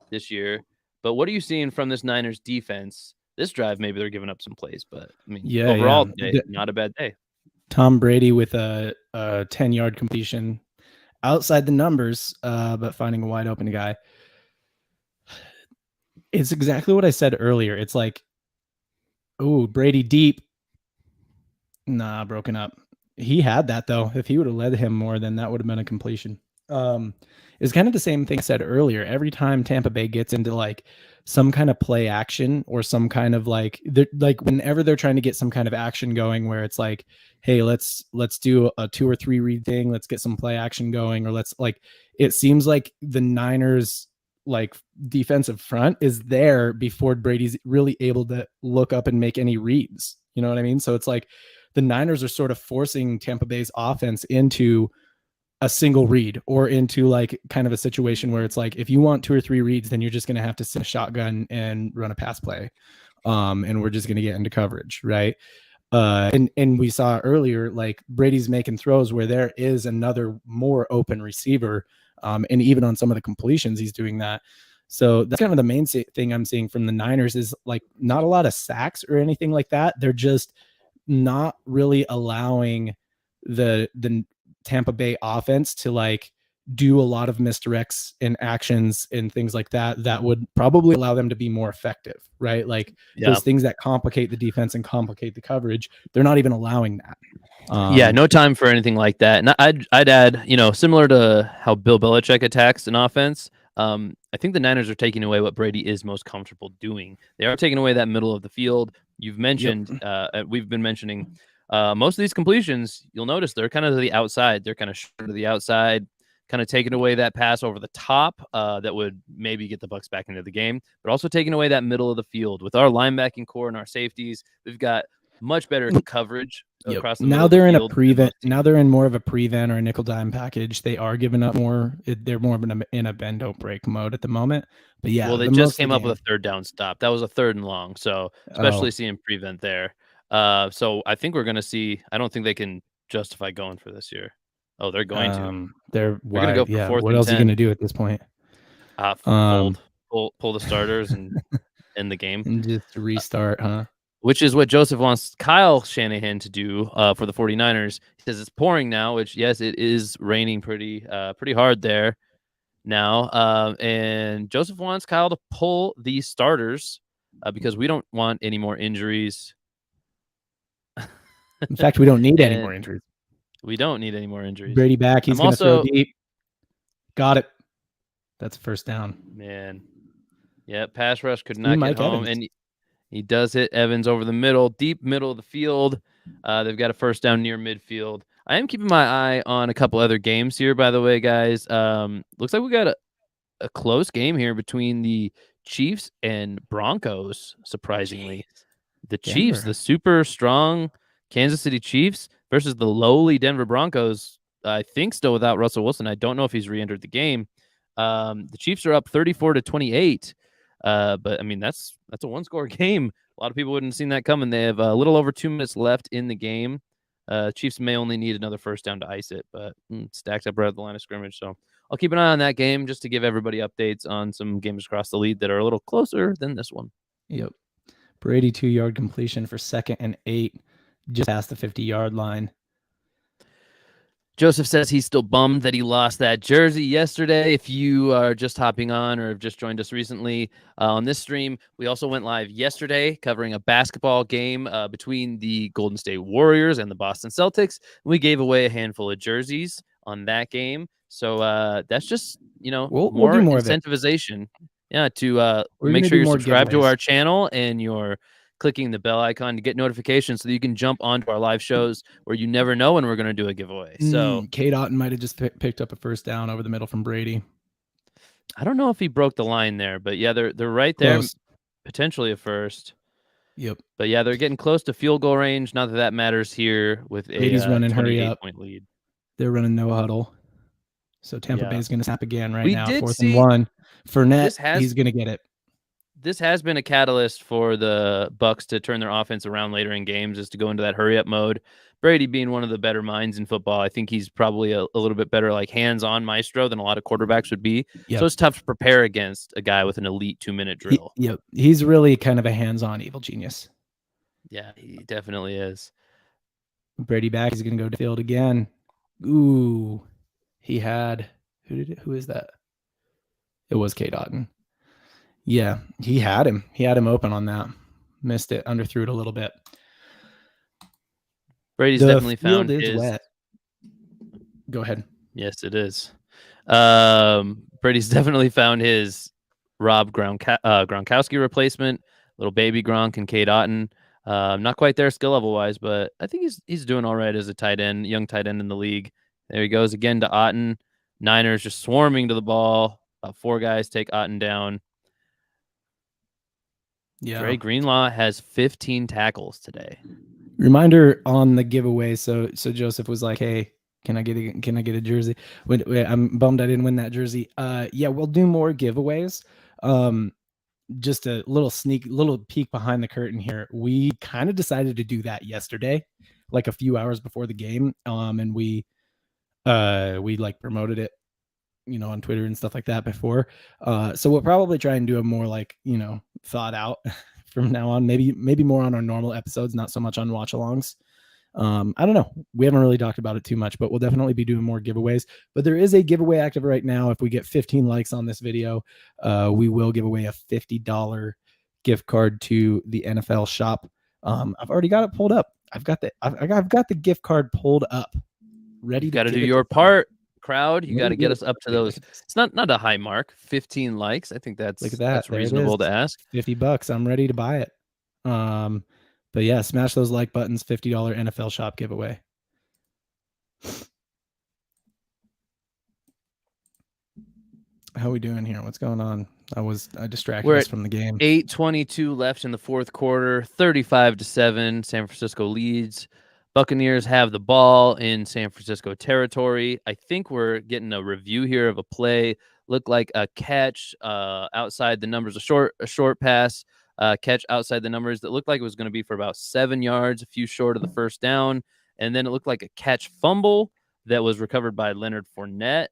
Speaker 1: this year, but what are you seeing from this Niners defense? This drive, maybe they're giving up some plays, but I mean, overall, today, not a bad day.
Speaker 2: Tom Brady with a 10-yard completion outside the numbers, but finding a wide open guy. It's exactly what I said earlier. It's like, oh, Brady deep. Nah, broken up. He had that, though. If he would have led him more, then that would have been a completion. It's kind of the same thing I said earlier. Every time Tampa Bay gets into like some kind of play action or some kind of like whenever they're trying to get some kind of action going where it's like, hey, let's do a 2 or 3 read thing. Let's get some play action going, or it seems like the Niners like defensive front is there before Brady's really able to look up and make any reads. You know what I mean? So it's like the Niners are sort of forcing Tampa Bay's offense into a single read or into like kind of a situation where it's like, if you want 2 or 3 reads, then you're just going to have to sit a shotgun and run a pass play. And we're just going to get into coverage. Right. And we saw earlier, like Brady's making throws where there is another more open receiver. And even on some of the completions, he's doing that. So that's kind of the main thing I'm seeing from the Niners is like not a lot of sacks or anything like that. They're just not really allowing the Tampa Bay offense to like do a lot of misdirects and actions and things like that would probably allow them to be more effective, right? Like those things that complicate the defense and complicate the coverage, they're not even allowing that.
Speaker 1: No time for anything like that. And I'd add, similar to how Bill Belichick attacks an offense, I think the Niners are taking away what Brady is most comfortable doing. They are taking away that middle of the field. You've mentioned, we've been mentioning most of these completions, you'll notice they're kind of to the outside. They're kind of short to the outside, kind of taking away that pass over the top that would maybe get the Bucs back into the game, but also taking away that middle of the field. With our linebacking core and our safeties, we've got much better coverage across the middle.
Speaker 2: Now they're in a prevent. Now they're in more of a prevent or a nickel dime package. They are giving up more. They're more of in a bend don't break mode at the moment. But yeah,
Speaker 1: well, they just came up with a 3rd down stop. That was a 3rd and long. So especially seeing prevent there. So I think we're going to see. I don't think they can justify going for this year. Oh, they're going to.
Speaker 2: They're
Speaker 1: going to go for 4th.
Speaker 2: What else are you going to do at this point?
Speaker 1: Pull the starters and end the game
Speaker 2: and just restart, huh?
Speaker 1: Which is what Joseph wants Kyle Shanahan to do for the 49ers. He says it's pouring now, which, yes, it is raining pretty hard there now. And Joseph wants Kyle to pull the starters because we don't want any more injuries.
Speaker 2: In fact, we don't need any more injuries.
Speaker 1: We don't need any more injuries.
Speaker 2: Brady back. He's going to throw deep. Got it. That's a first down.
Speaker 1: Man. Yeah, pass rush could not get home. And he does hit Evans over the middle, deep middle of the field. They've got a first down near midfield. I am keeping my eye on a couple other games here, by the way, guys. Looks like we got a close game here between the Chiefs and Broncos, surprisingly. The Chiefs,
Speaker 2: Denver.
Speaker 1: the super strong Kansas City Chiefs versus the lowly Denver Broncos, I think still without Russell Wilson. I don't know if he's re-entered the game. The Chiefs are up 34-28. But I mean, that's a one-score game. A lot of people wouldn't have seen that coming. They have a little over 2 minutes left in the game. Chiefs may only need another first down to ice it, but stacked up right at the line of scrimmage. So I'll keep an eye on that game just to give everybody updates on some games across the lead that are a little closer than this one.
Speaker 2: Yep. Brady 2-yard completion for 2nd and 8, just past the 50-yard line.
Speaker 1: Joseph says he's still bummed that he lost that jersey yesterday. If you are just hopping on or have just joined us recently on this stream, we also went live yesterday covering a basketball game between the Golden State Warriors and the Boston Celtics. We gave away a handful of jerseys on that game. So that's just,
Speaker 2: We'll
Speaker 1: more
Speaker 2: do more of it.
Speaker 1: incentivization. Yeah, to
Speaker 2: We're
Speaker 1: make
Speaker 2: gonna
Speaker 1: sure
Speaker 2: do
Speaker 1: you're
Speaker 2: more
Speaker 1: subscribed to
Speaker 2: giveaways.
Speaker 1: our channel and you're clicking the bell icon to get notifications so that you can jump onto our live shows where you never know when we're going to do a giveaway. So
Speaker 2: Kate Otten might have just picked up a first down over the middle from Brady.
Speaker 1: I don't know if he broke the line there, but yeah, they're right there,
Speaker 2: Close.
Speaker 1: potentially a first.
Speaker 2: Yep.
Speaker 1: But yeah, they're getting close to field goal range. Not that matters here with
Speaker 2: Brady's
Speaker 1: a
Speaker 2: running hurry
Speaker 1: 28-point
Speaker 2: up.
Speaker 1: lead.
Speaker 2: They're running no huddle. So Tampa
Speaker 1: Yeah.
Speaker 2: Bay's going to snap again right
Speaker 1: We
Speaker 2: now.
Speaker 1: did
Speaker 2: 4th
Speaker 1: see-
Speaker 2: and 1. Fournette,
Speaker 1: This has-
Speaker 2: he's going to get it.
Speaker 1: This has been a catalyst for the Bucs to turn their offense around later in games, is to go into that hurry-up mode. Brady being one of the better minds in football, I think he's probably a little bit better like hands-on maestro than a lot of quarterbacks would be.
Speaker 2: Yep.
Speaker 1: So it's tough to prepare against a guy with an elite 2-minute drill.
Speaker 2: Yep. He's really kind of a hands-on evil genius.
Speaker 1: Yeah, he definitely is.
Speaker 2: Brady back. He's going to go to field again. Ooh. He had who is that? It was Kate Otten. Yeah, he had him. He had him open on that. Missed it. Underthrew it a little bit.
Speaker 1: Brady's
Speaker 2: The
Speaker 1: definitely
Speaker 2: field
Speaker 1: found
Speaker 2: is
Speaker 1: his.
Speaker 2: wet. Go ahead.
Speaker 1: Yes, it is. Brady's definitely found his Rob Gronkowski replacement, little baby Gronk and Kate Otten. Not quite there skill level wise, but I think he's doing all right as a tight end, young tight end in the league. There he goes again to Otten. Niners just swarming to the ball. About 4 guys take Otten down.
Speaker 2: Yeah.
Speaker 1: Dre Greenlaw has 15 tackles today.
Speaker 2: Reminder on the giveaway. So Joseph was like, "Hey, can I get a jersey?" Wait, I'm bummed I didn't win that jersey. Yeah, we'll do more giveaways. Just a little peek behind the curtain here. We kind of decided to do that yesterday, like a few hours before the game. And we like promoted it, on Twitter and stuff like that before. So we'll probably try and do a more like, thought out from now on, maybe more on our normal episodes, not so much on watch alongs. I don't know. We haven't really talked about it too much, but we'll definitely be doing more giveaways. But there is a giveaway active right now. If we get 15 likes on this video, we will give away a $50 gift card to the NFL shop. I've already got it pulled up. I've got the gift card pulled up, ready.
Speaker 1: You got to do your part, crowd. You got to get us up to those. It's not a high mark. 15 likes. I think that's
Speaker 2: Look at that.
Speaker 1: That's
Speaker 2: There it
Speaker 1: reasonable
Speaker 2: is.
Speaker 1: to ask.
Speaker 2: $50. I'm ready to buy it. But yeah, smash those like buttons. $50 NFL shop giveaway. How we doing here? What's going on? I distracted us from the game.
Speaker 1: 8:22 left in the fourth quarter. 35-7. San Francisco leads. Buccaneers have the ball in San Francisco territory. I think we're getting a review here of a play. Looked like a catch outside the numbers, a short pass catch outside the numbers that looked like it was going to be for about 7 yards, a few short of the first down. And then it looked like a catch fumble that was recovered by Leonard Fournette,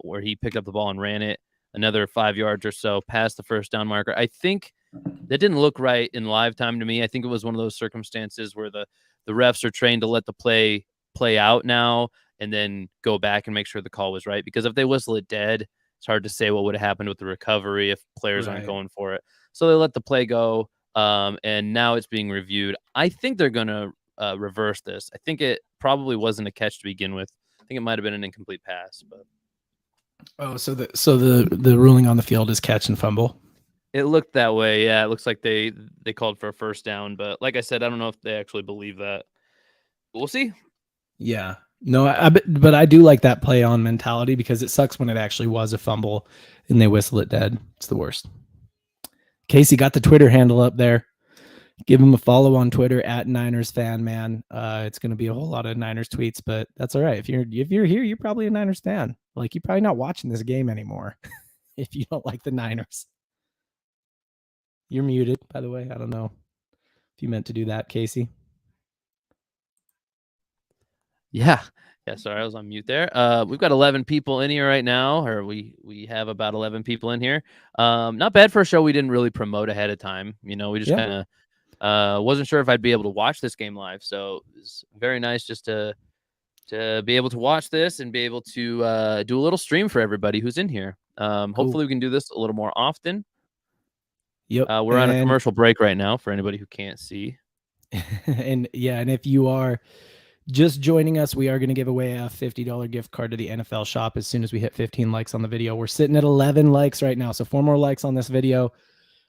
Speaker 1: where he picked up the ball and ran it another 5 yards or so past the first down marker. I think that didn't look right in live time to me. I think it was one of those circumstances where the refs are trained to let the play out now and then go back and make sure the call was right. Because if they whistle it dead, it's hard to say what would have happened with the recovery if players aren't going for it. So they let the play go, and now it's being reviewed. I think they're going to reverse this. I think it probably wasn't a catch to begin with. I think it might have been an incomplete pass. But
Speaker 2: so the ruling on the field is catch and fumble.
Speaker 1: It looked that way. Yeah, it looks like they called for a first down. But like I said, I don't know if they actually believe that. But we'll see.
Speaker 2: Yeah. No, but I do like that play on mentality because it sucks when it actually was a fumble and they whistle it dead. It's the worst. Casey got the Twitter handle up there. Give him a follow on Twitter at Niners fan, man. It's going to be a whole lot of Niners tweets, but that's all right. If you're here, you're probably a Niners fan. Like, you're probably not watching this game anymore if you don't like the Niners. You're muted, by the way. I don't know if you meant to do that, Casey.
Speaker 1: Yeah. Sorry, I was on mute there. We've got 11 people in here right now, or we have about 11 people in here. Not bad for a show we didn't really promote ahead of time. We just kind of wasn't sure if I'd be able to watch this game live, so it's very nice just to be able to watch this and be able to do a little stream for everybody who's in here. Hopefully we can do this a little more often.
Speaker 2: Yep.
Speaker 1: We're on a commercial break right now for anybody who can't see.
Speaker 2: and if you are just joining us, we are going to give away a $50 gift card to the NFL shop as soon as we hit 15 likes on the video. We're sitting at 11 likes right now, so 4 more likes on this video.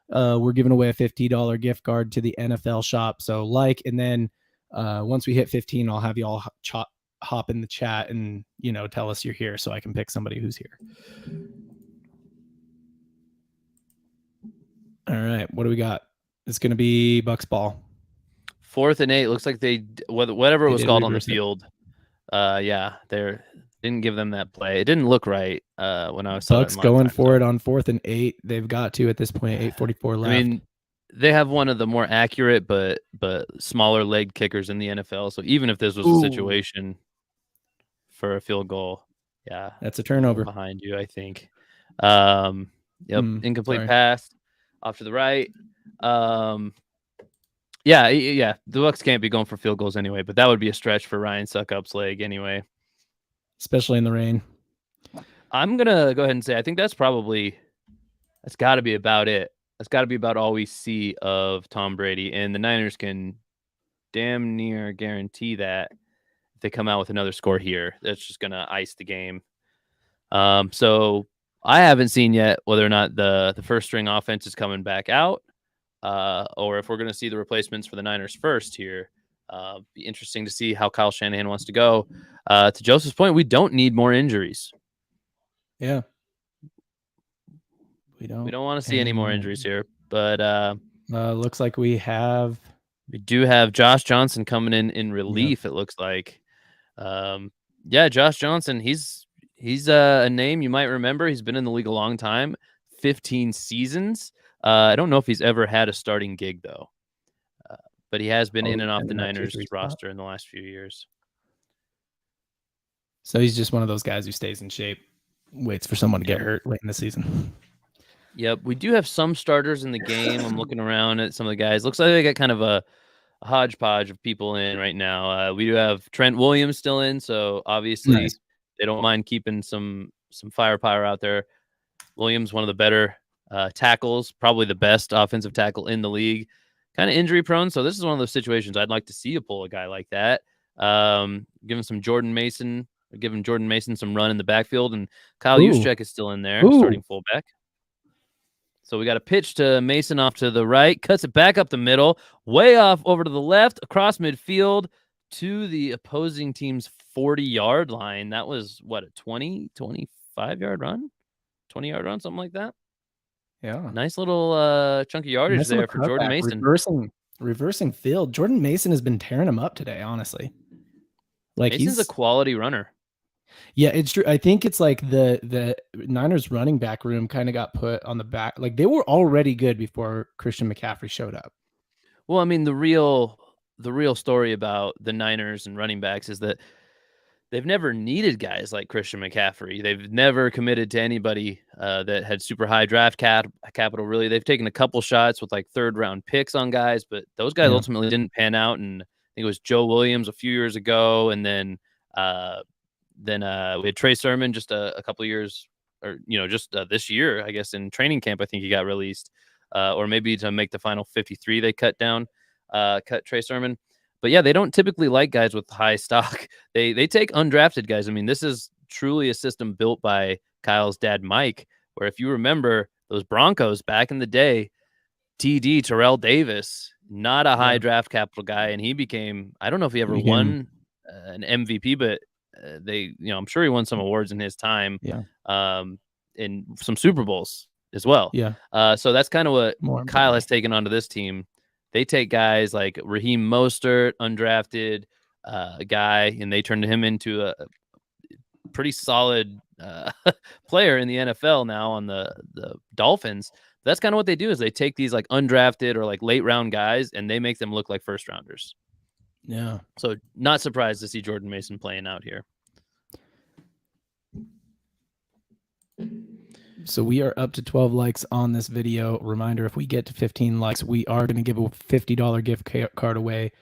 Speaker 2: We're giving away a $50 gift card to the NFL shop. So and then once we hit 15, I'll have you all hop in the chat and tell us you're here so I can pick somebody who's here. All right, what do we got? It's going to be Bucs ball.
Speaker 1: 4th and 8. Looks like whatever it was called on the field. They didn't give them that play. It didn't look right when I saw
Speaker 2: Bucs going for it on 4th and 8. They've got to at this point. 8:44 left.
Speaker 1: I mean, they have one of the more accurate but smaller leg kickers in the NFL. So even if this was a situation for a field goal,
Speaker 2: that's a turnover
Speaker 1: behind you, I think. Incomplete pass off to the right. The Bucs can't be going for field goals anyway, but that would be a stretch for Ryan Succop's leg anyway,
Speaker 2: especially in the rain.
Speaker 1: I'm gonna go ahead and say I think that's got to be about it. That's got to be about all we see of Tom Brady, and the Niners can damn near guarantee that if they come out with another score here, that's just gonna ice the game. So I haven't seen yet whether or not the first string offense is coming back out. Or if we're going to see the replacements for the Niners first here. Be interesting to see how Kyle Shanahan wants to go. To Joseph's point, we don't need more injuries.
Speaker 2: Yeah.
Speaker 1: We don't want to see any more injuries here, but
Speaker 2: looks like we
Speaker 1: do have Josh Johnson coming in relief. It looks like, Josh Johnson, he's a name you might remember. He's been in the league a long time, 15 seasons. I don't know if he's ever had a starting gig, though, but he has been in and off the Niners roster in the last few years.
Speaker 2: So he's just one of those guys who stays in shape, waits for someone to get hurt late in the season.
Speaker 1: Yep, we do have some starters in the game. I'm looking around at some of the guys. Looks like they got kind of a hodgepodge of people in right now. We do have Trent Williams still in, so obviously they don't mind keeping some firepower out there. Williams, one of the better tackles, probably the best offensive tackle in the league, kind of injury prone. So this is one of those situations I'd like to see you pull a guy like that. Giving Jordan Mason some run in the backfield, and Kyle Juszczyk is still in there, starting fullback. So we got a pitch to Mason off to the right, cuts it back up the middle, way off over to the left, across midfield to the opposing team's 40-yard line. That was what, a 25-yard run? 20-yard run, something like that.
Speaker 2: Yeah.
Speaker 1: Nice little chunky yardage there for Jordan Mason.
Speaker 2: Reversing field. Jordan Mason has been tearing him up today, honestly. Like,
Speaker 1: Mason's a quality runner.
Speaker 2: Yeah, it's true. I think it's like the Niners running back room kind of got put on the back. Like, they were already good before Christian McCaffrey showed up.
Speaker 1: Well, I mean, the real story about the Niners and running backs is that they've never needed guys like Christian McCaffrey. They've never committed to anybody that had super high draft capital, really. They've taken a couple shots with like 3rd-round picks on guys, but those guys ultimately didn't pan out. And I think it was Joe Williams a few years ago, and then we had Trey Sermon just a couple years, or just this year, I guess, in training camp. I think he got released, or maybe to make the final 53, they cut Trey Sermon. But yeah, they don't typically like guys with high stock. They take undrafted guys. I mean, this is truly a system built by Kyle's dad, Mike, where if you remember those Broncos back in the day, TD, Terrell Davis, not a high draft capital guy, and he became, I don't know if he ever won an MVP, but I'm sure he won some awards in his time.
Speaker 2: Yeah.
Speaker 1: In some Super Bowls as well.
Speaker 2: Yeah.
Speaker 1: So that's kind of what
Speaker 2: More
Speaker 1: Kyle has
Speaker 2: importantly.
Speaker 1: taken onto this team. They take guys like Raheem Mostert, undrafted guy, and they turned him into a pretty solid player in the NFL now on the Dolphins. That's kind of what they do is they take these like undrafted or like late round guys and they make them look like first rounders.
Speaker 2: Yeah.
Speaker 1: So not surprised to see Jordan Mason playing out here.
Speaker 2: So we are up to 12 likes on this video. Reminder, if we get to 15 likes, we are going to give a $50 gift card away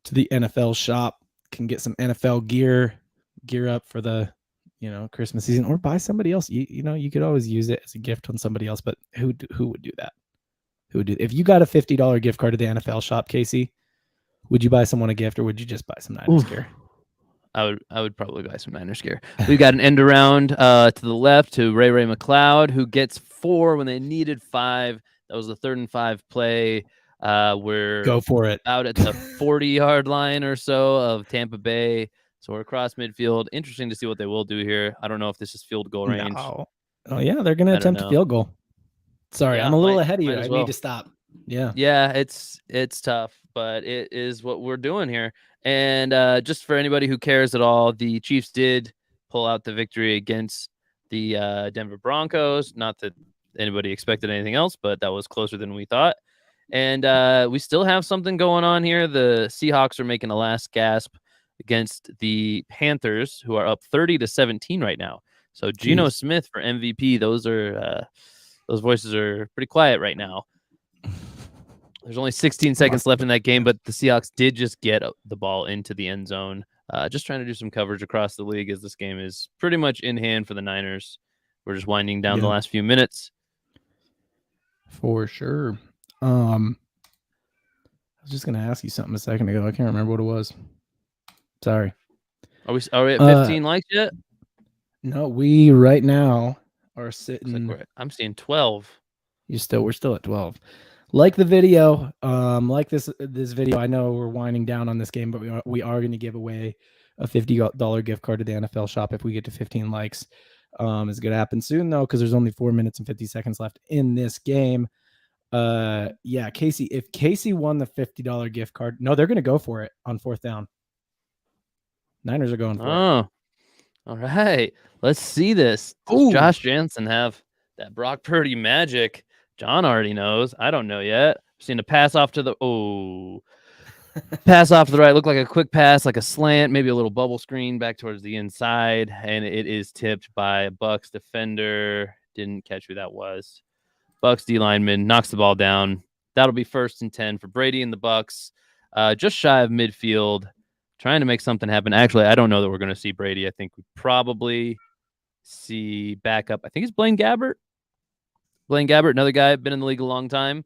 Speaker 2: to the NFL shop. Can get some NFL gear up for the, Christmas season, or buy somebody else. You could always use it as a gift on somebody else, but who would do that? Who would do if you got a $50 gift card to the NFL shop, Casey? Would you buy someone a gift, or would you just buy some Niners gear?
Speaker 1: I would probably buy some Niners gear. We've got an end around to the left to Ray McLeod, who gets 4 when they needed 5. That was the 3rd and 5 play. We're
Speaker 2: Go for it.
Speaker 1: Out at the 40-yard line or so of Tampa Bay. So we're across midfield. Interesting to see what they will do here. I don't know if this is field goal range.
Speaker 2: No. Oh yeah, they're going to attempt a field goal. Sorry,
Speaker 1: Yeah,
Speaker 2: I'm a little ahead of you.
Speaker 1: I
Speaker 2: need to stop. Yeah.
Speaker 1: Yeah, it's tough, but it is what we're doing here. And just for anybody who cares at all, the Chiefs did pull out the victory against the Denver Broncos. Not that anybody expected anything else, but that was closer than we thought. And we still have something going on here. The Seahawks are making a last gasp against the Panthers, who are up 30-17 right now. So Geno Smith for MVP. Those voices are pretty quiet right now. There's only 16 seconds left in that game, but the Seahawks did just get the ball into the end zone. Just trying to do some coverage across the league as this game is pretty much in hand for the Niners. We're just winding down the last few minutes.
Speaker 2: For sure. I was just going to ask you something a second ago. I can't remember what it was. Sorry.
Speaker 1: Are we at 15 likes yet?
Speaker 2: No, we right now are sitting.
Speaker 1: Like I'm seeing 12.
Speaker 2: We're still at 12. Like the video, like this video. I know we're winding down on this game, but we are going to give away a $50 gift card to the NFL shop if we get to 15 likes. It's going to happen soon though, because there's only 4 minutes and 50 seconds left in this game. Yeah, Casey. If Casey won the $50 gift card, no, they're going to go for it on 4th down. Niners are going for it.
Speaker 1: All right. Let's see this. Does Josh Jansen have that Brock Purdy magic? John already knows. I don't know yet. I've seen a pass off to the pass off to the right. Looked like a quick pass, like a slant, maybe a little bubble screen back towards the inside, and it is tipped by a Bucs defender. Didn't catch who that was. Bucs D lineman knocks the ball down. That'll be 1st and 10 for Brady and the Bucs. Just shy of midfield, trying to make something happen. Actually, I don't know that we're going to see Brady. I think we probably see backup. I think it's Blaine Gabbert. Blaine Gabbert, another guy, been in the league a long time.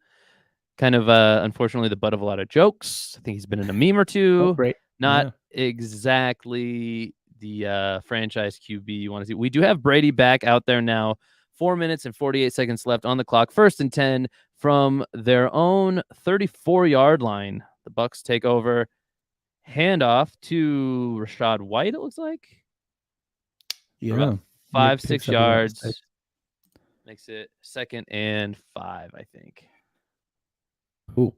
Speaker 1: Kind of, unfortunately, the butt of a lot of jokes. I think he's been in a meme or two. Not exactly the franchise QB you want to see. We do have Brady back out there now. 4 minutes and 48 seconds left on the clock. 1st and 10 from their own 34-yard line. The Bucs take over. Handoff to Rashad White, it looks like.
Speaker 2: Yeah.
Speaker 1: 5-6 yards. Makes it 2nd and 5, I think.
Speaker 2: Ooh.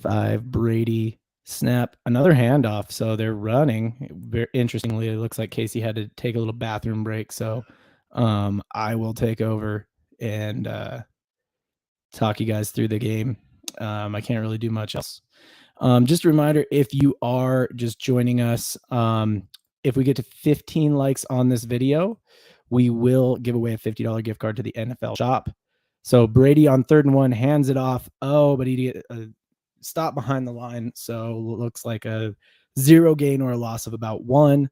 Speaker 2: 5, Brady, snap, another handoff. So they're running. Very interestingly, it looks like Casey had to take a little bathroom break. So I will take over and talk you guys through the game. I can't really do much else. Just a reminder, if you are just joining us, if we get to 15 likes on this video, we will give away a $50 gift card to the NFL shop. So Brady on 3rd and 1 hands it off. Oh, but he get a stop behind the line. So it looks like a 0 gain or a loss of about 1.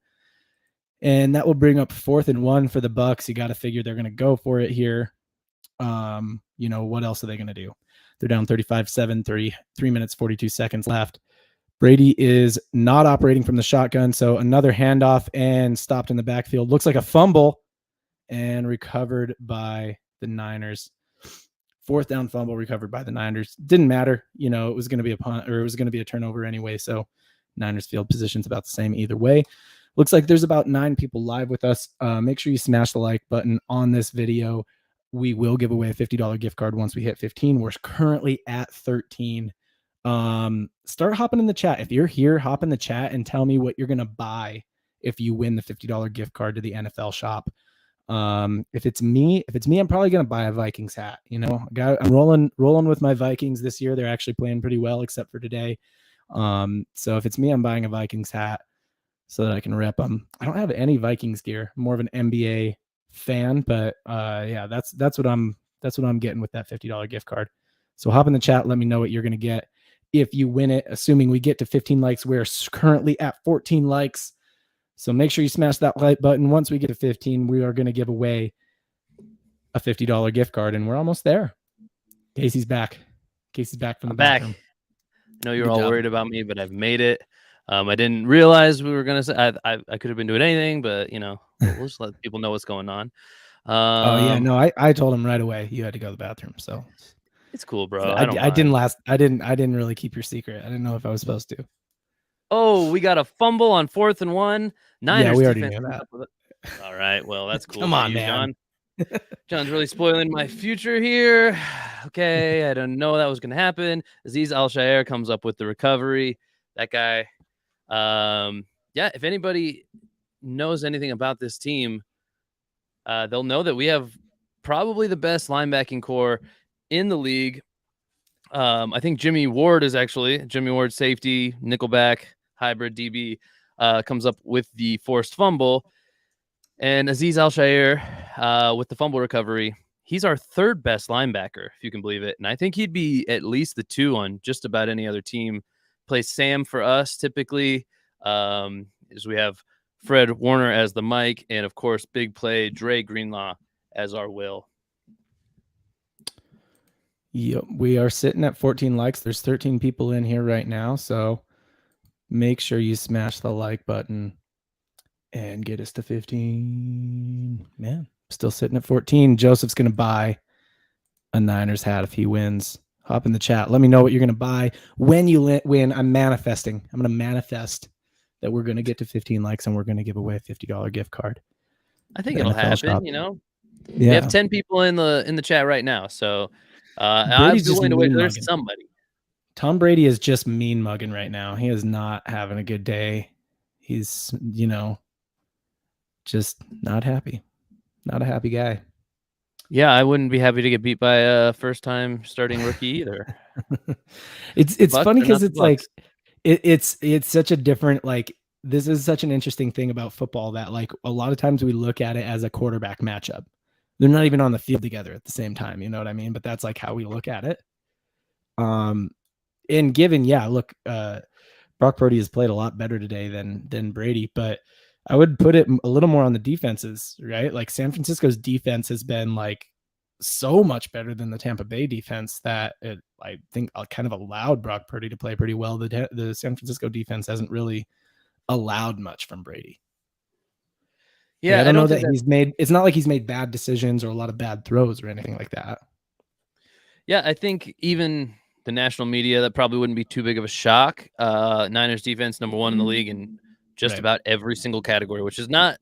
Speaker 2: And that will bring up 4th and 1 for the Bucs. You got to figure they're going to go for it here. What else are they going to do? They're down 35-7, 3 minutes, 42 seconds left. Brady is not operating from the shotgun. So another handoff and stopped in the backfield. Looks like a fumble and recovered by the Niners. 4th down fumble recovered by the Niners. Didn't matter. It was going to be a punt, or it was going to be a turnover anyway. So Niners field position's about the same either way. Looks like there's about 9 people live with us. Make sure you smash the like button on this video. We will give away a $50 gift card once we hit 15. We're currently at 13. Start hopping in the chat. If you're here, hop in the chat and tell me what you're going to buy if you win the $50 gift card to the NFL shop. If it's me, I'm probably going to buy a Vikings hat. You know, I'm rolling with my Vikings this year. They're actually playing pretty well, except for today. So if it's me, I'm buying a Vikings hat so that I can rep them. I don't have any Vikings gear. I'm more of an NBA fan, but yeah, that's what I'm getting with that $50 gift card. So hop in the chat, let me know what you're going to get if you win it, assuming we get to 15 likes. We're currently at 14 likes. So make sure you smash that like button. Once we get to 15, we are going to give away a $50 gift card, and we're almost there. Casey's back. Casey's back from the bathroom.
Speaker 1: I know you're all worried about me, but I've made it. I didn't realize we were going to say I could have been doing anything, but, you know, we'll just let people know what's going on.
Speaker 2: Oh, yeah. No, I told him right away you had to go to the bathroom. So
Speaker 1: it's cool, bro.
Speaker 2: So I didn't really keep your secret. I didn't know if I was supposed to.
Speaker 1: Oh, we got a fumble on 4th and 1. Niners
Speaker 2: yeah, we already knew that.
Speaker 1: All right. Well, that's cool.
Speaker 2: Come on, man.
Speaker 1: John. John's really spoiling my future here. Okay. I don't know that was going to happen. Azeez Al-Shaair comes up with the recovery. That guy. Yeah. If anybody knows anything about this team, they'll know that we have probably the best linebacking core in the league. I think Jimmy Ward, safety, nickelback, hybrid DB, comes up with the forced fumble. And Azeez Al-Shaair with the fumble recovery, he's our 3rd best linebacker, if you can believe it. And I think he'd be at least the 2 on just about any other team. Plays Sam for us typically, as we have Fred Warner as the Mike, and of course, big play Dre Greenlaw as our Will.
Speaker 2: Yep, we are sitting at 14 likes. There's 13 people in here right now, so make sure you smash the like button and get us to 15. Man, still sitting at 14. Joseph's going to buy a Niners hat if he wins. Hop in the chat. Let me know what you're going to buy when you win. I'm manifesting. I'm going to manifest that we're going to get to 15 likes and we're going to give away a $50 gift card.
Speaker 1: I think it'll happen, shop. You know.
Speaker 2: Yeah.
Speaker 1: We have 10 people in the chat right now, so I'm willing to wait. There's somebody.
Speaker 2: Tom Brady is just mean mugging right now. He is not having a good day. He's, you know, just not happy. Not a happy guy.
Speaker 1: Yeah, I wouldn't be happy to get beat by a first-time starting rookie either.
Speaker 2: It's funny because it's like it's such a different, like, this is such an interesting thing about football that, like, a lot of times we look at it as a quarterback matchup. They're not even on the field together at the same time, you know what I mean? But that's like how we look at it. And given, yeah, look, Brock Purdy has played a lot better today than Brady, but I would put it a little more on the defenses, right? Like San Francisco's defense has been like so much better than the Tampa Bay defense that I think kind of allowed Brock Purdy to play pretty well. The San Francisco defense hasn't really allowed much from Brady.
Speaker 1: Yeah,
Speaker 2: I don't know that it's not like he's made bad decisions or a lot of bad throws or anything like that.
Speaker 1: Yeah, I think even the national media, that probably wouldn't be too big of a shock. Niners defense, number 1 in the league in just about every single category, which is not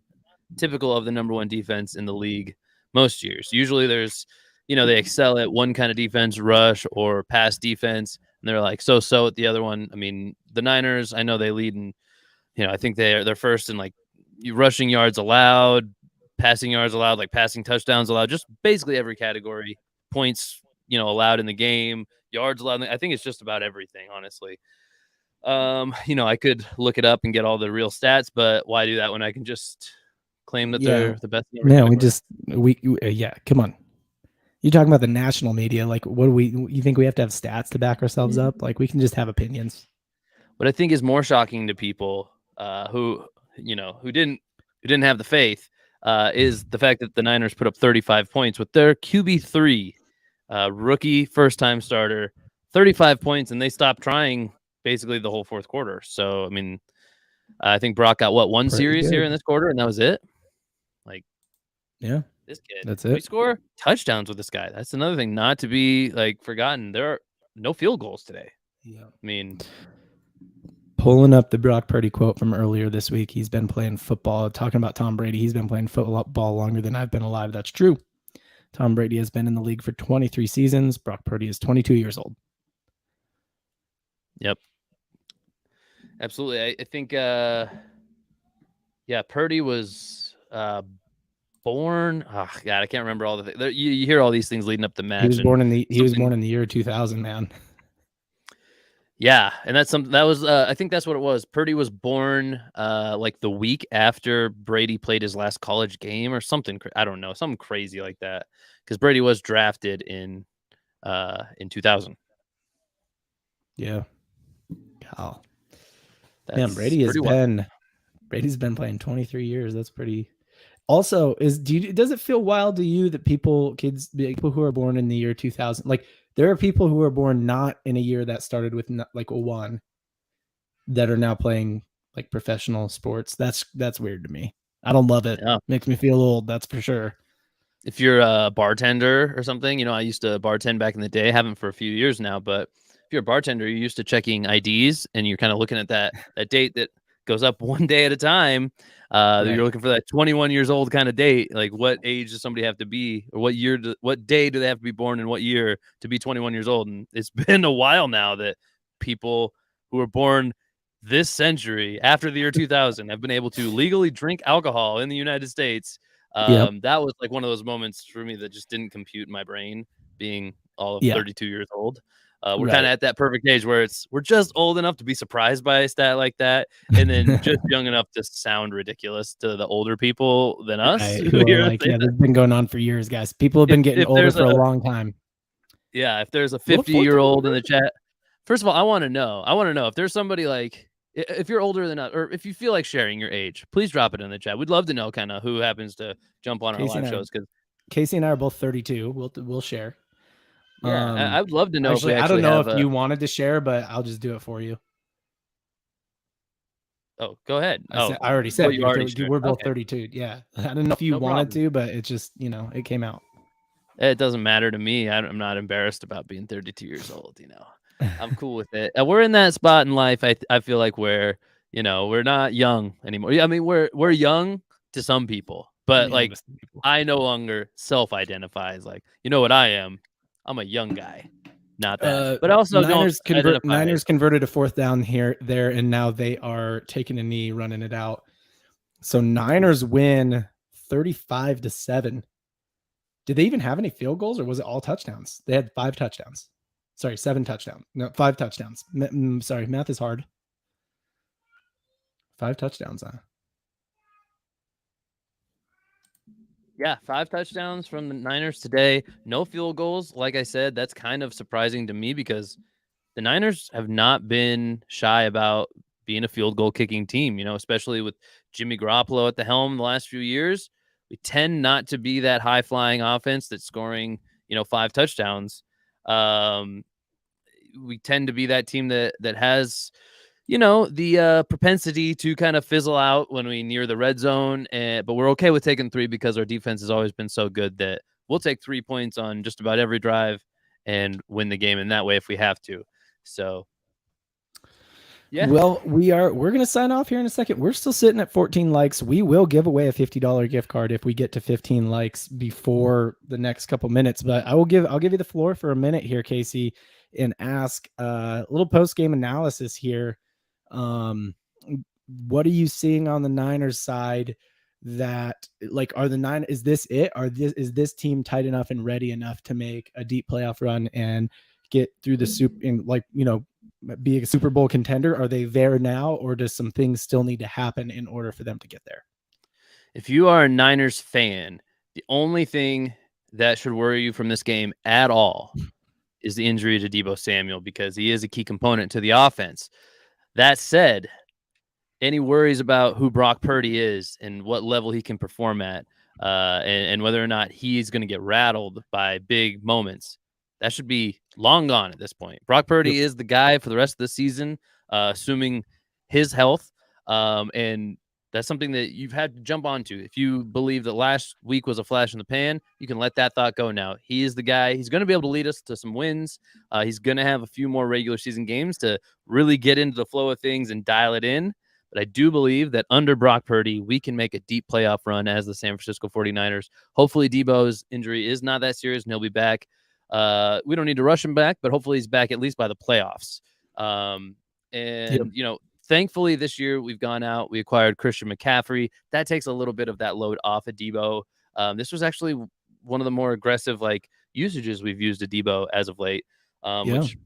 Speaker 1: typical of the number 1 defense in the league most years. Usually there's, you know, they excel at one kind of defense, rush or pass defense, and they're like so at the other one. I mean, the Niners, I know they lead in, you know, I think they're first in like rushing yards allowed, passing yards allowed, like passing touchdowns allowed, just basically every category, points, you know, allowed in the game, yards allowed. I think it's just about everything, honestly. You know, I could look it up and get all the real stats, but why do that when I can just claim that they're the best?
Speaker 2: Yeah, yeah, come on. You're talking about the national media. Like, you think we have to have stats to back ourselves up? Like, we can just have opinions.
Speaker 1: What I think is more shocking to people who didn't have the faith is the fact that the Niners put up 35 points with their QB3, rookie, first-time starter, 35 points, and they stopped trying basically the whole fourth quarter. So, I mean, I think Brock got one series here in this quarter, and that was it. Like,
Speaker 2: yeah,
Speaker 1: this kid.
Speaker 2: That's it.
Speaker 1: We score touchdowns with this guy. That's another thing not to be like forgotten. There are no field goals today.
Speaker 2: Yeah,
Speaker 1: I mean,
Speaker 2: Pulling up the Brock Purdy quote from earlier this week. He's been playing football, talking about Tom Brady. He's been playing football longer than I've been alive. That's true. Tom Brady has been in the league for 23 seasons. Brock Purdy is 22 years old.
Speaker 1: Yep. Absolutely. I think, Purdy was born. Oh, God, I can't remember all the things. You hear all these things leading up to the match.
Speaker 2: He was born in the year 2000, man.
Speaker 1: Yeah, and that's something that was. I think that's what it was. Purdy was born like the week after Brady played his last college game or something. I don't know, something crazy like that. Because Brady was drafted in 2000.
Speaker 2: Yeah. Wow.
Speaker 1: That's
Speaker 2: Brady's been playing 23 years. That's pretty. Also, does it feel wild to you that people who are born in the year 2000, like there are people who are born not in a year that started with like a 1 that are now playing like professional sports? That's weird to me. I don't love it.
Speaker 1: Yeah.
Speaker 2: Makes me feel old. That's for sure.
Speaker 1: If you're a bartender or something, I used to bartend back in the day. I haven't for a few years now, but if you're a bartender, you're used to checking IDs and you're kind of looking at that date that goes up one day at a time.
Speaker 2: Right.
Speaker 1: You're looking for that 21 years old kind of date. Like, what age does somebody have to be, or what day do they have to be born in what year to be 21 years old? And it's been a while now that people who were born this century after the year 2000 have been able to legally drink alcohol in the United States. That was like one of those moments for me that just didn't compute in my brain, being all of 32 years old. We're kind of at that perfect age where we're just old enough to be surprised by a stat like that, and then just young enough to sound ridiculous to the older people than us.
Speaker 2: Right, who are like, this has been going on for years, guys. People have been getting older for a long time.
Speaker 1: Yeah, if there's a 50-year-old in the chat, first of all, I want to know if there's somebody like, if you're older than us, or if you feel like sharing your age, please drop it in the chat. We'd love to know kind of who happens to jump on our live shows, because
Speaker 2: Casey and I are both 32. We'll share.
Speaker 1: Yeah, I would love to know.
Speaker 2: Actually, I don't know if you wanted to share, but I'll just do it for you.
Speaker 1: Oh, go ahead.
Speaker 2: I already said we're both 32. Yeah, I don't know if you wanted to, but it just it came out.
Speaker 1: It doesn't matter to me. I'm not embarrassed about being 32 years old. I'm cool with it. We're in that spot in life. I feel like we're not young anymore. I mean, we're young to some people, but like I no longer self-identify as like, you know what I am. I'm a young guy, not that. But also, Niners
Speaker 2: converted a 4th down there, and now they are taking a knee, running it out. So Niners win 35-7. Did they even have any field goals, or was it all touchdowns? They had 5 touchdowns. Sorry, 7 touchdowns. No, 5 touchdowns. Sorry, math is hard. 5 touchdowns, huh?
Speaker 1: Yeah, 5 touchdowns from the Niners today. No field goals. Like I said, that's kind of surprising to me because the Niners have not been shy about being a field goal kicking team, especially with Jimmy Garoppolo at the helm the last few years. We tend not to be that high flying offense that's scoring, 5 touchdowns. We tend to be that team that has, the propensity to kind of fizzle out when we near the red zone. But we're okay with taking 3 because our defense has always been so good that we'll take 3 points on just about every drive and win the game in that way if we have to. So, yeah.
Speaker 2: Well, we're going to sign off here in a second. We're still sitting at 14 likes. We will give away a $50 gift card if we get to 15 likes before the next couple minutes. But I'll give you the floor for a minute here, Casey, and ask a little post-game analysis here. What are you seeing on the Niners side that like is this it? Is this team tight enough and ready enough to make a deep playoff run and get through the be a Super Bowl contender? Are they there now, or does some things still need to happen in order for them to get there?
Speaker 1: If you are a Niners fan, the only thing that should worry you from this game at all is the injury to Deebo Samuel, because he is a key component to the offense. That said, any worries about who Brock Purdy is and what level he can perform at, and whether or not he's going to get rattled by big moments, that should be long gone at this point. Brock Purdy is the guy for the rest of the season, assuming his health. And That's something that you've had to jump onto. If you believe that last week was a flash in the pan, you can let that thought go now. He is the guy. He's going to be able to lead us to some wins. He's going to have a few more regular season games to really get into the flow of things and dial it in. But I do believe that under Brock Purdy, we can make a deep playoff run as the San Francisco 49ers. Hopefully Debo's injury is not that serious and he'll be back. We don't need to rush him back, but hopefully he's back at least by the playoffs. Thankfully, this year we've gone out. We acquired Christian McCaffrey. That takes a little bit of that load off of Debo. This was actually one of the more aggressive usages we've used of Debo as of late. Which,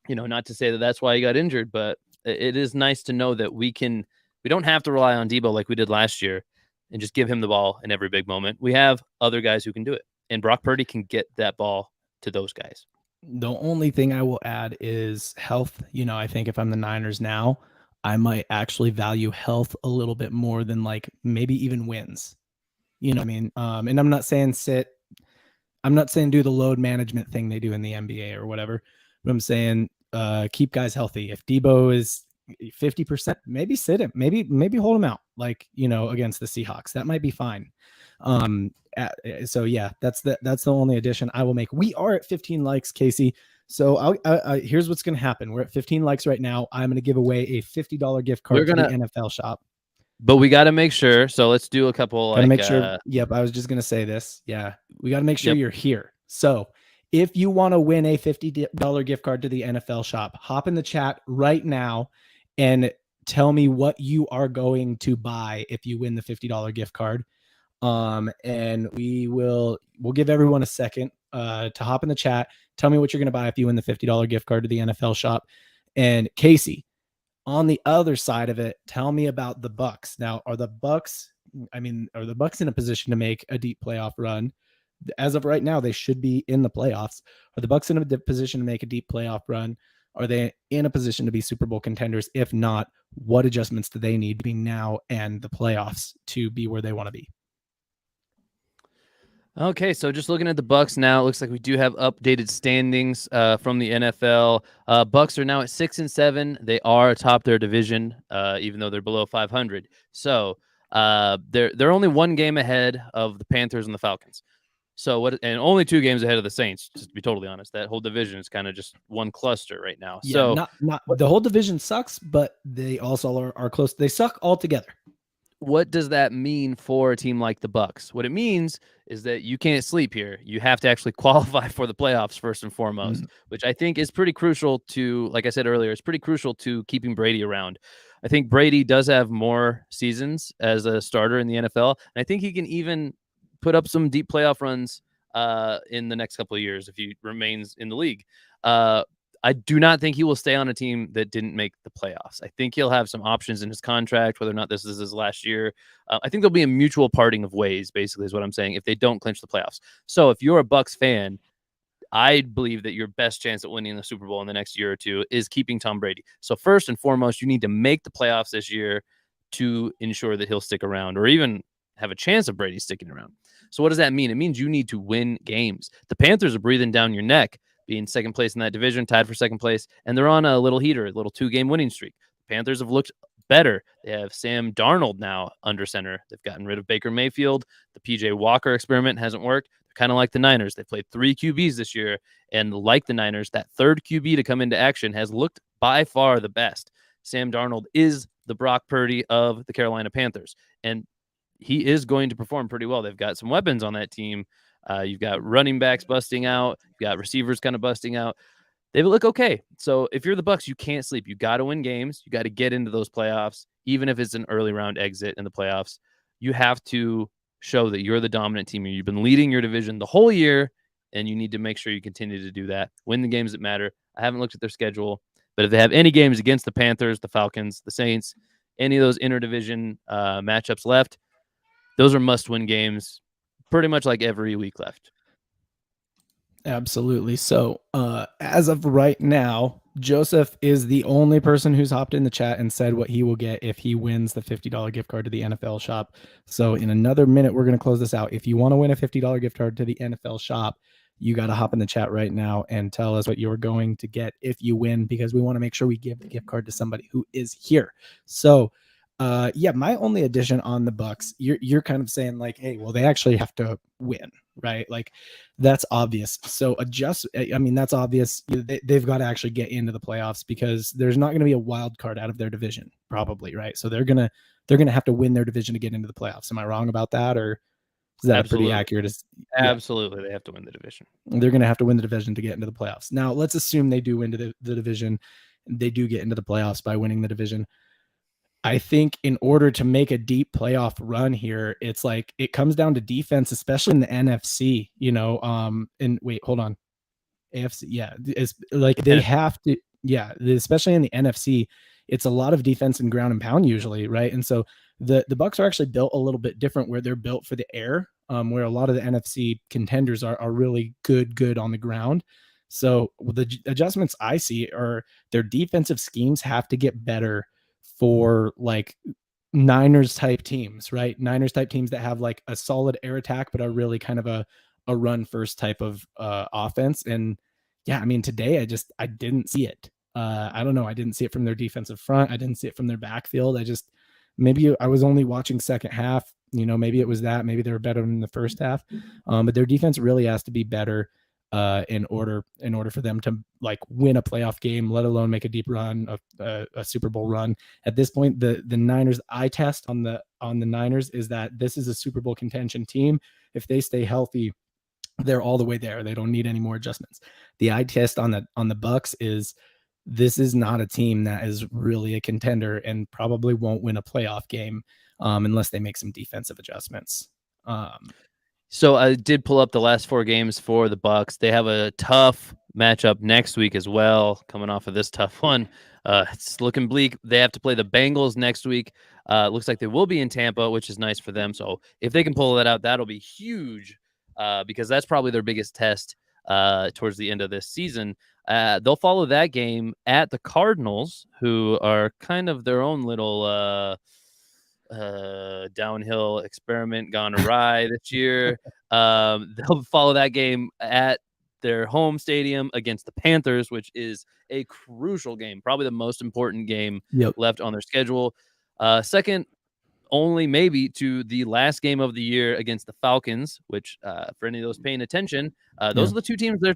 Speaker 1: not to say that that's why he got injured, but it is nice to know that we don't have to rely on Debo like we did last year and just give him the ball in every big moment. We have other guys who can do it, and Brock Purdy can get that ball to those guys.
Speaker 2: The only thing I will add is health. I think if I'm the Niners now, I might actually value health a little bit more than maybe even wins. You know what I mean? And I'm not saying I'm not saying do the load management thing they do in the NBA or whatever, but I'm saying keep guys healthy. If Debo is 50%, maybe sit him, maybe hold him out against the Seahawks. That might be fine. So yeah, that's the only addition I will make. We are at 15 likes, Casey. So here's what's going to happen. We're at 15 likes right now. I'm going to give away a $50 gift card to the NFL shop.
Speaker 1: But we got to make sure. So let's do a couple.
Speaker 2: Gotta make sure. Yep. I was just going to say this. Yeah. We got to make sure you're here. So if you want to win a $50 gift card to the NFL shop, hop in the chat right now and tell me what you are going to buy if you win the $50 gift card. And we'll give everyone a second to hop in the chat. Tell me what you're going to buy if you win the $50 gift card to the NFL shop. And Casey, on the other side of it, tell me about the Bucs. Now, are the Bucs in a position to make a deep playoff run? As of right now, they should be in the playoffs. Are the Bucs in a position to make a deep playoff run? Are they in a position to be Super Bowl contenders? If not, what adjustments do they need between now and the playoffs to be where they want to be?
Speaker 1: Okay, so just looking at the Bucs now, it looks like we do have updated standings from the NFL. Bucs are now at 6-7. They are atop their division, even though they're below 500. So they're only one game ahead of the Panthers and the Falcons. And only 2 games ahead of the Saints. Just to be totally honest, that whole division is kind of just one cluster right now.
Speaker 2: Yeah,
Speaker 1: so
Speaker 2: not the whole division sucks, but they also are close. They suck altogether.
Speaker 1: What does that mean for a team like the Bucs? What it means is that you can't sleep here. You have to actually qualify for the playoffs first and foremost, which I think is pretty crucial to, like I said earlier, it's pretty crucial to keeping Brady around. I think Brady does have more seasons as a starter in the NFL, and I think he can even put up some deep playoff runs in the next couple of years if he remains in the league. I do not think he will stay on a team that didn't make the playoffs. I think he'll have some options in his contract, whether or not this is his last year. I think there'll be a mutual parting of ways, basically, is what I'm saying, if they don't clinch the playoffs. So if you're a Bucs fan, I believe that your best chance at winning the Super Bowl in the next year or two is keeping Tom Brady. So first and foremost, you need to make the playoffs this year to ensure that he'll stick around, or even have a chance of Brady sticking around. So what does that mean? It means you need to win games. The Panthers are breathing down your neck, being second place in that division, tied for second place, and they're on a little heater, a little 2-game winning streak. The Panthers have looked better. They have Sam Darnold now under center. They've gotten rid of Baker Mayfield. The PJ Walker experiment hasn't worked. They're kind of like the Niners. They played 3 QBs this year, and like the Niners, that third QB to come into action has looked by far the best. Sam Darnold is the Brock Purdy of the Carolina Panthers, and he is going to perform pretty well. They've got some weapons on that team. You've got running backs busting out. You've got receivers kind of busting out. They look okay. So if you're the Bucs, you can't sleep. You got to win games. You got to get into those playoffs, even if it's an early round exit in the playoffs. You have to show that you're the dominant team. You've been leading your division the whole year, and you need to make sure you continue to do that. Win the games that matter. I haven't looked at their schedule, but if they have any games against the Panthers, the Falcons, the Saints, any of those interdivision matchups left, those are must-win games pretty much like every week left.
Speaker 2: Absolutely. So as of right now, Joseph is the only person who's hopped in the chat and said what he will get if he wins the $50 gift card to the NFL shop. So in another minute, we're going to close this out. If you want to win a $50 gift card to the NFL shop, you got to hop in the chat right now and tell us what you're going to get if you win, because we want to make sure we give the gift card to somebody who is here. So Yeah, my only addition on the Bucs, you're kind of saying like, hey, well, they actually have to win, right? Like that's obvious. So I mean, that's obvious. They've got to actually get into the playoffs because there's not going to be a wild card out of their division, probably, right? So they're gonna have to win their division to get into the playoffs. Am I wrong about that, or is that
Speaker 1: Absolutely.
Speaker 2: pretty accurate?
Speaker 1: Yeah. Absolutely, they have to win the division.
Speaker 2: They're going to have to win the division to get into the playoffs. Now, let's assume they do win the division. They do get into the playoffs by winning the division. I think in order to make a deep playoff run here, it's like it comes down to defense, especially in the NFC, and wait, hold on. AFC, yeah. It's like they have to, yeah, especially in the NFC, it's a lot of defense and ground and pound usually, right? And so the Bucs are actually built a little bit different where they're built for the air, where a lot of the NFC contenders are really good on the ground. So the adjustments I see are their defensive schemes have to get better for like Niners type teams, right? Niners type teams that have like a solid air attack, but are really kind of a run first type of offense. And yeah, I mean, today I didn't see it. I don't know. I didn't see it from their defensive front. I didn't see it from their backfield. Maybe I was only watching second half, maybe it was that, maybe they were better in the first half. But their defense really has to be better in order for them to like win a playoff game, let alone make a deep run, a Super Bowl run. At this point, the Niners eye test on the Niners is that this is a Super Bowl contention team. If they stay healthy, they're all the way there. They don't need any more adjustments. The eye test on the Bucs is this is not a team that is really a contender and probably won't win a playoff game unless they make some defensive adjustments.
Speaker 1: So I did pull up the last 4 games for the Bucs. They have a tough matchup next week as well, coming off of this tough one. It's looking bleak. They have to play the Bengals next week. It looks like they will be in Tampa, which is nice for them. So if they can pull that out, that'll be huge because that's probably their biggest test towards the end of this season. They'll follow that game at the Cardinals, who are kind of their own little downhill experiment gone awry this year. They'll follow that game at their home stadium against the Panthers, which is a crucial game, probably the most important game left on their schedule. Second only maybe to the last game of the year against the Falcons, which for any of those paying attention, those are the 2 teams that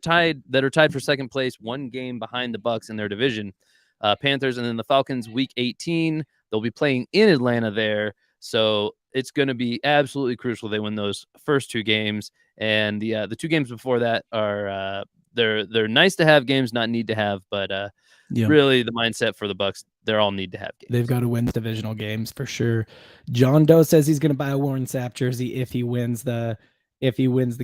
Speaker 1: are tied for second place, 1 game behind the Bucs in their division. Panthers and then the Falcons week 18. They'll be playing in Atlanta there. So it's going to be absolutely crucial they win those first 2 games. And the 2 games before that are they're nice to have games, not need to have, but really the mindset for the Bucs, they're all need to have games.
Speaker 2: They've got to win the divisional games for sure. John Doe says he's going to buy a Warren Sapp jersey if he wins the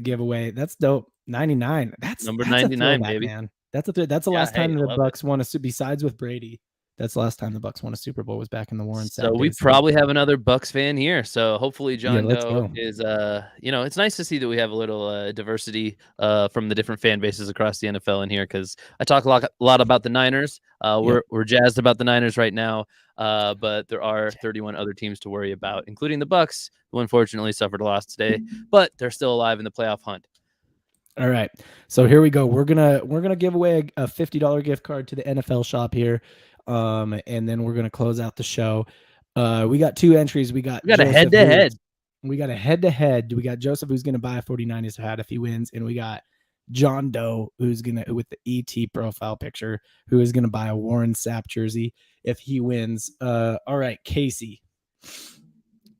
Speaker 2: giveaway. That's dope. 99. That's
Speaker 1: number 99,
Speaker 2: throwback,
Speaker 1: baby.
Speaker 2: Man. That's the last time the Bucs won besides with Brady. That's the last time the Bucs won a Super Bowl was back in the Warren Sapp.
Speaker 1: So we probably have another Bucs fan here. So hopefully John Doe is it's nice to see that we have a little diversity from the different fan bases across the NFL in here, because I talk a lot about the Niners. We're jazzed about the Niners right now, but there are 31 other teams to worry about, including the Bucs, who unfortunately suffered a loss today, but they're still alive in the playoff hunt.
Speaker 2: All right, so here we go. We're gonna give away a $50 gift card to the NFL shop here. And then we're gonna close out the show. We got 2 entries. We got
Speaker 1: a head-to-head.
Speaker 2: We got a head-to-head. We got Joseph, who's gonna buy a 49ers hat if he wins, and we got John Doe, who's gonna, with the ET profile picture, who is gonna buy a Warren Sapp jersey if he wins. All right, Casey.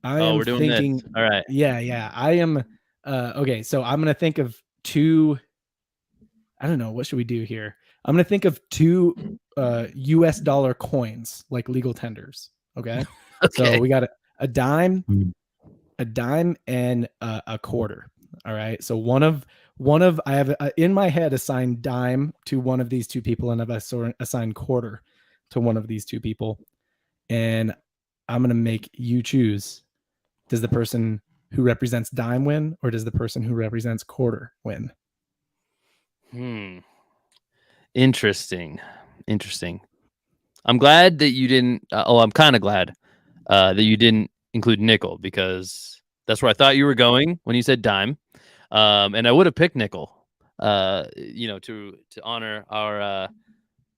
Speaker 1: We're doing this. All right.
Speaker 2: Yeah. I am. Okay, so I'm gonna think of 2. I don't know. What should we do here? I'm going to think of 2 US dollar coins, like legal tenders. Okay. So we got a dime, and a quarter. All right. So one of I have in my head assigned dime to one of these 2 people, and I've assigned quarter to one of these 2 people. And I'm going to make you choose. Does the person who represents dime win, or does the person who represents quarter win?
Speaker 1: Interesting. I'm glad that you didn't. I'm kind of glad that you didn't include nickel, because that's where I thought you were going when you said dime, and I would have picked nickel. To honor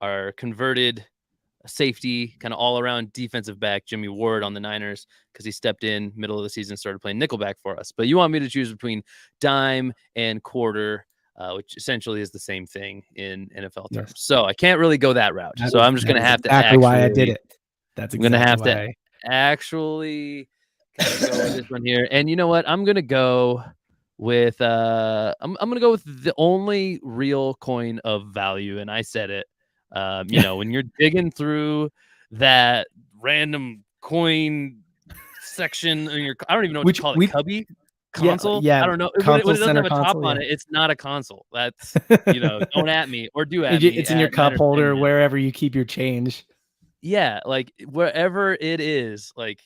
Speaker 1: our converted safety, kind of all around defensive back, Jimmy Ward on the Niners, because he stepped in middle of the season, started playing nickelback for us. But you want me to choose between dime and quarter, which essentially is the same thing in NFL terms.
Speaker 2: Yes.
Speaker 1: So I can't really go that route. So I'm just going to have to
Speaker 2: exactly why I did it. That's
Speaker 1: I'm going to have
Speaker 2: exactly
Speaker 1: to actually kind of go with this one here. And you know what? I'm going to go with I'm going to go with the only real coin of value, and I said it. You know, when you're digging through that random coin section in your, I don't even know what to call it, cubby console.
Speaker 2: Yeah,
Speaker 1: I don't know. When it doesn't have a top on it, it's not a console. That's, you know, don't at me or do at me.
Speaker 2: It's in your cup holder, wherever you keep your change.
Speaker 1: Yeah, like wherever it is, like,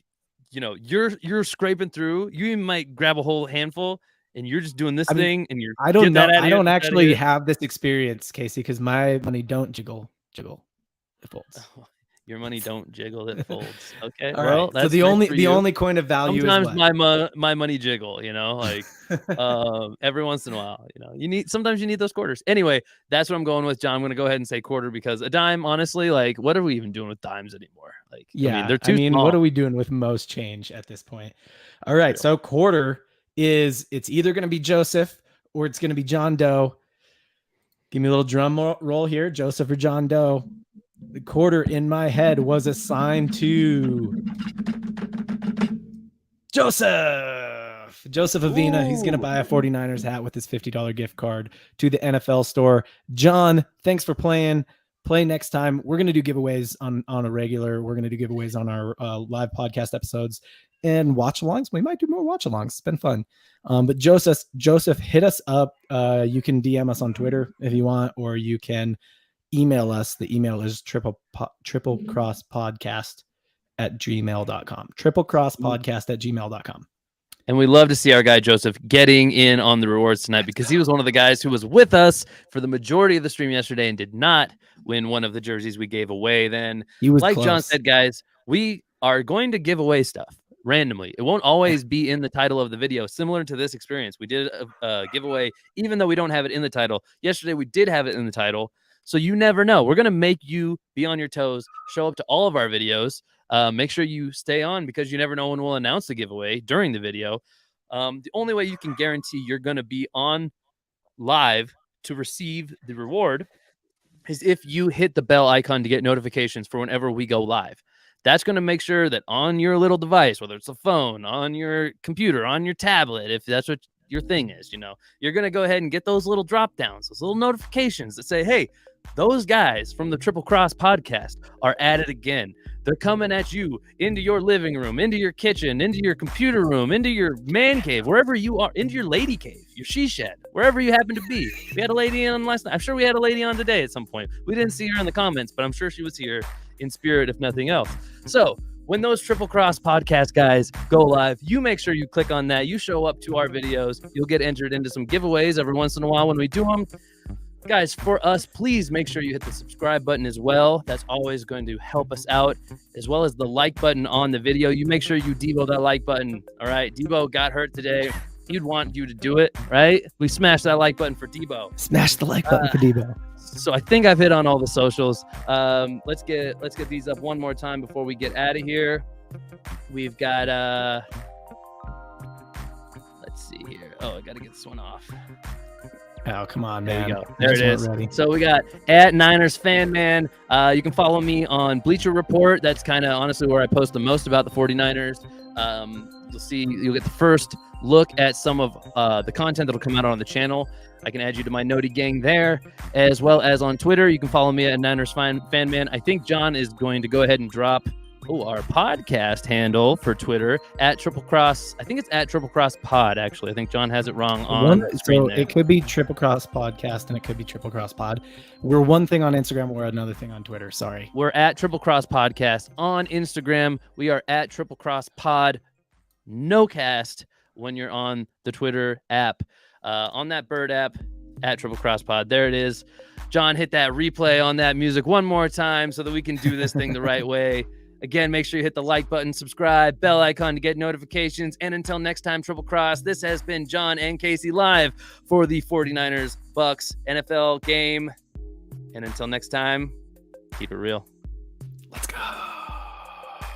Speaker 1: you know, you're scraping through. You even might grab a whole handful, and you're just doing this thing, and you're.
Speaker 2: I don't know. I don't actually have this experience, Casey, because my money don't jiggle. It folds.
Speaker 1: Oh, your money don't jiggle, it folds. Okay.
Speaker 2: All well, right. That's so the only coin of value.
Speaker 1: Sometimes
Speaker 2: is what?
Speaker 1: my money jiggle. You know, like every once in a while. You know, sometimes you need those quarters. Anyway, that's what I'm going with, John. I'm going to go ahead and say quarter, because a dime, honestly, like, what are we even doing with dimes anymore? Like,
Speaker 2: yeah,
Speaker 1: I mean, they're too small.
Speaker 2: What are we doing with most change at this point? All right, so quarter is, it's either going to be Joseph or it's going to be John Doe. Give me a little drum roll here, Joseph or John Doe. The quarter in my head was assigned to Joseph Avina. He's going to buy a 49ers hat with his $50 gift card to the NFL store. John, thanks for playing. Play next time. We're going to do giveaways on a regular. We're going to do giveaways on our live podcast episodes and watch alongs. We might do more watch alongs. It's been fun. But Joseph, hit us up. You can DM us on Twitter if you want, or you can email us. The email is triplecrosspodcast@gmail.com. triplecrosspodcast@gmail.com.
Speaker 1: And we love to see our guy Joseph getting in on the rewards tonight, because he was one of the guys who was with us for the majority of the stream yesterday and did not win one of the jerseys we gave away. Then,
Speaker 2: he was
Speaker 1: like
Speaker 2: close.
Speaker 1: John said, guys, we are going to give away stuff randomly. It won't always be in the title of the video. Similar to this experience, we did a giveaway, even though we don't have it in the title. Yesterday, we did have it in the title. So you never know. We're going to make you be on your toes, show up to all of our videos. Make sure you stay on, because you never know when we'll announce the giveaway during the video. The only way you can guarantee you're going to be on live to receive the reward is if you hit the bell icon to get notifications for whenever we go live. That's going to make sure that on your little device, whether it's a phone, on your computer, on your tablet, if that's what your thing is, you know, you're going to go ahead and get those little drop downs, those little notifications that say, hey, those guys from the Triple Cross podcast are at it again. They're coming at you into your living room, into your kitchen, into your computer room, into your man cave, wherever you are, into your lady cave, your she shed, wherever you happen to be. We had a lady on last night. I'm sure we had a lady on today at some point. We didn't see her in the comments, but I'm sure she was here in spirit, if nothing else. So when those Triple Cross podcast guys go live, you make sure you click on that. You show up to our videos. You'll get entered into some giveaways every once in a while when we do them. Guys, for us, please make sure you hit the subscribe button as well. That's always going to help us out, as well as the like button on the video. You make sure you Debo that like button. All right, Debo got hurt today. He'd want you to do it, right? We smashed that like button for Debo.
Speaker 2: Smash the like button for Debo.
Speaker 1: So I think I've hit on all the socials. Let's get these up one more time before we get out of here. We've got let's see here. Oh, I got to get this one off.
Speaker 2: Oh, come on, man.
Speaker 1: There you go. There it is. So we got at Niners Fan Man. You can follow me on Bleacher Report. That's kind of honestly where I post the most about the 49ers. You'll get the first look at some of the content that'll come out on the channel. I can add you to my Noti gang there, as well as on Twitter. You can follow me at Niners Fan Man. I think John is going to go ahead and drop our podcast handle for Twitter at Triple Cross. I think it's at Triple Cross Pod, actually. I think John has it wrong on the screen. So
Speaker 2: it could be Triple Cross Podcast and it could be Triple Cross Pod. We're one thing on Instagram, we're another thing on Twitter. Sorry.
Speaker 1: We're at Triple Cross Podcast on Instagram. We are at Triple Cross Pod. No cast when you're on the Twitter app. On that Bird app, at Triple Cross Pod. There it is. John, hit that replay on that music one more time so that we can do this thing the right way. Again, make sure you hit the like button, subscribe, bell icon to get notifications. And until next time, Triple Cross, this has been John and Casey live for the 49ers Bucs NFL game. And until next time, keep it real.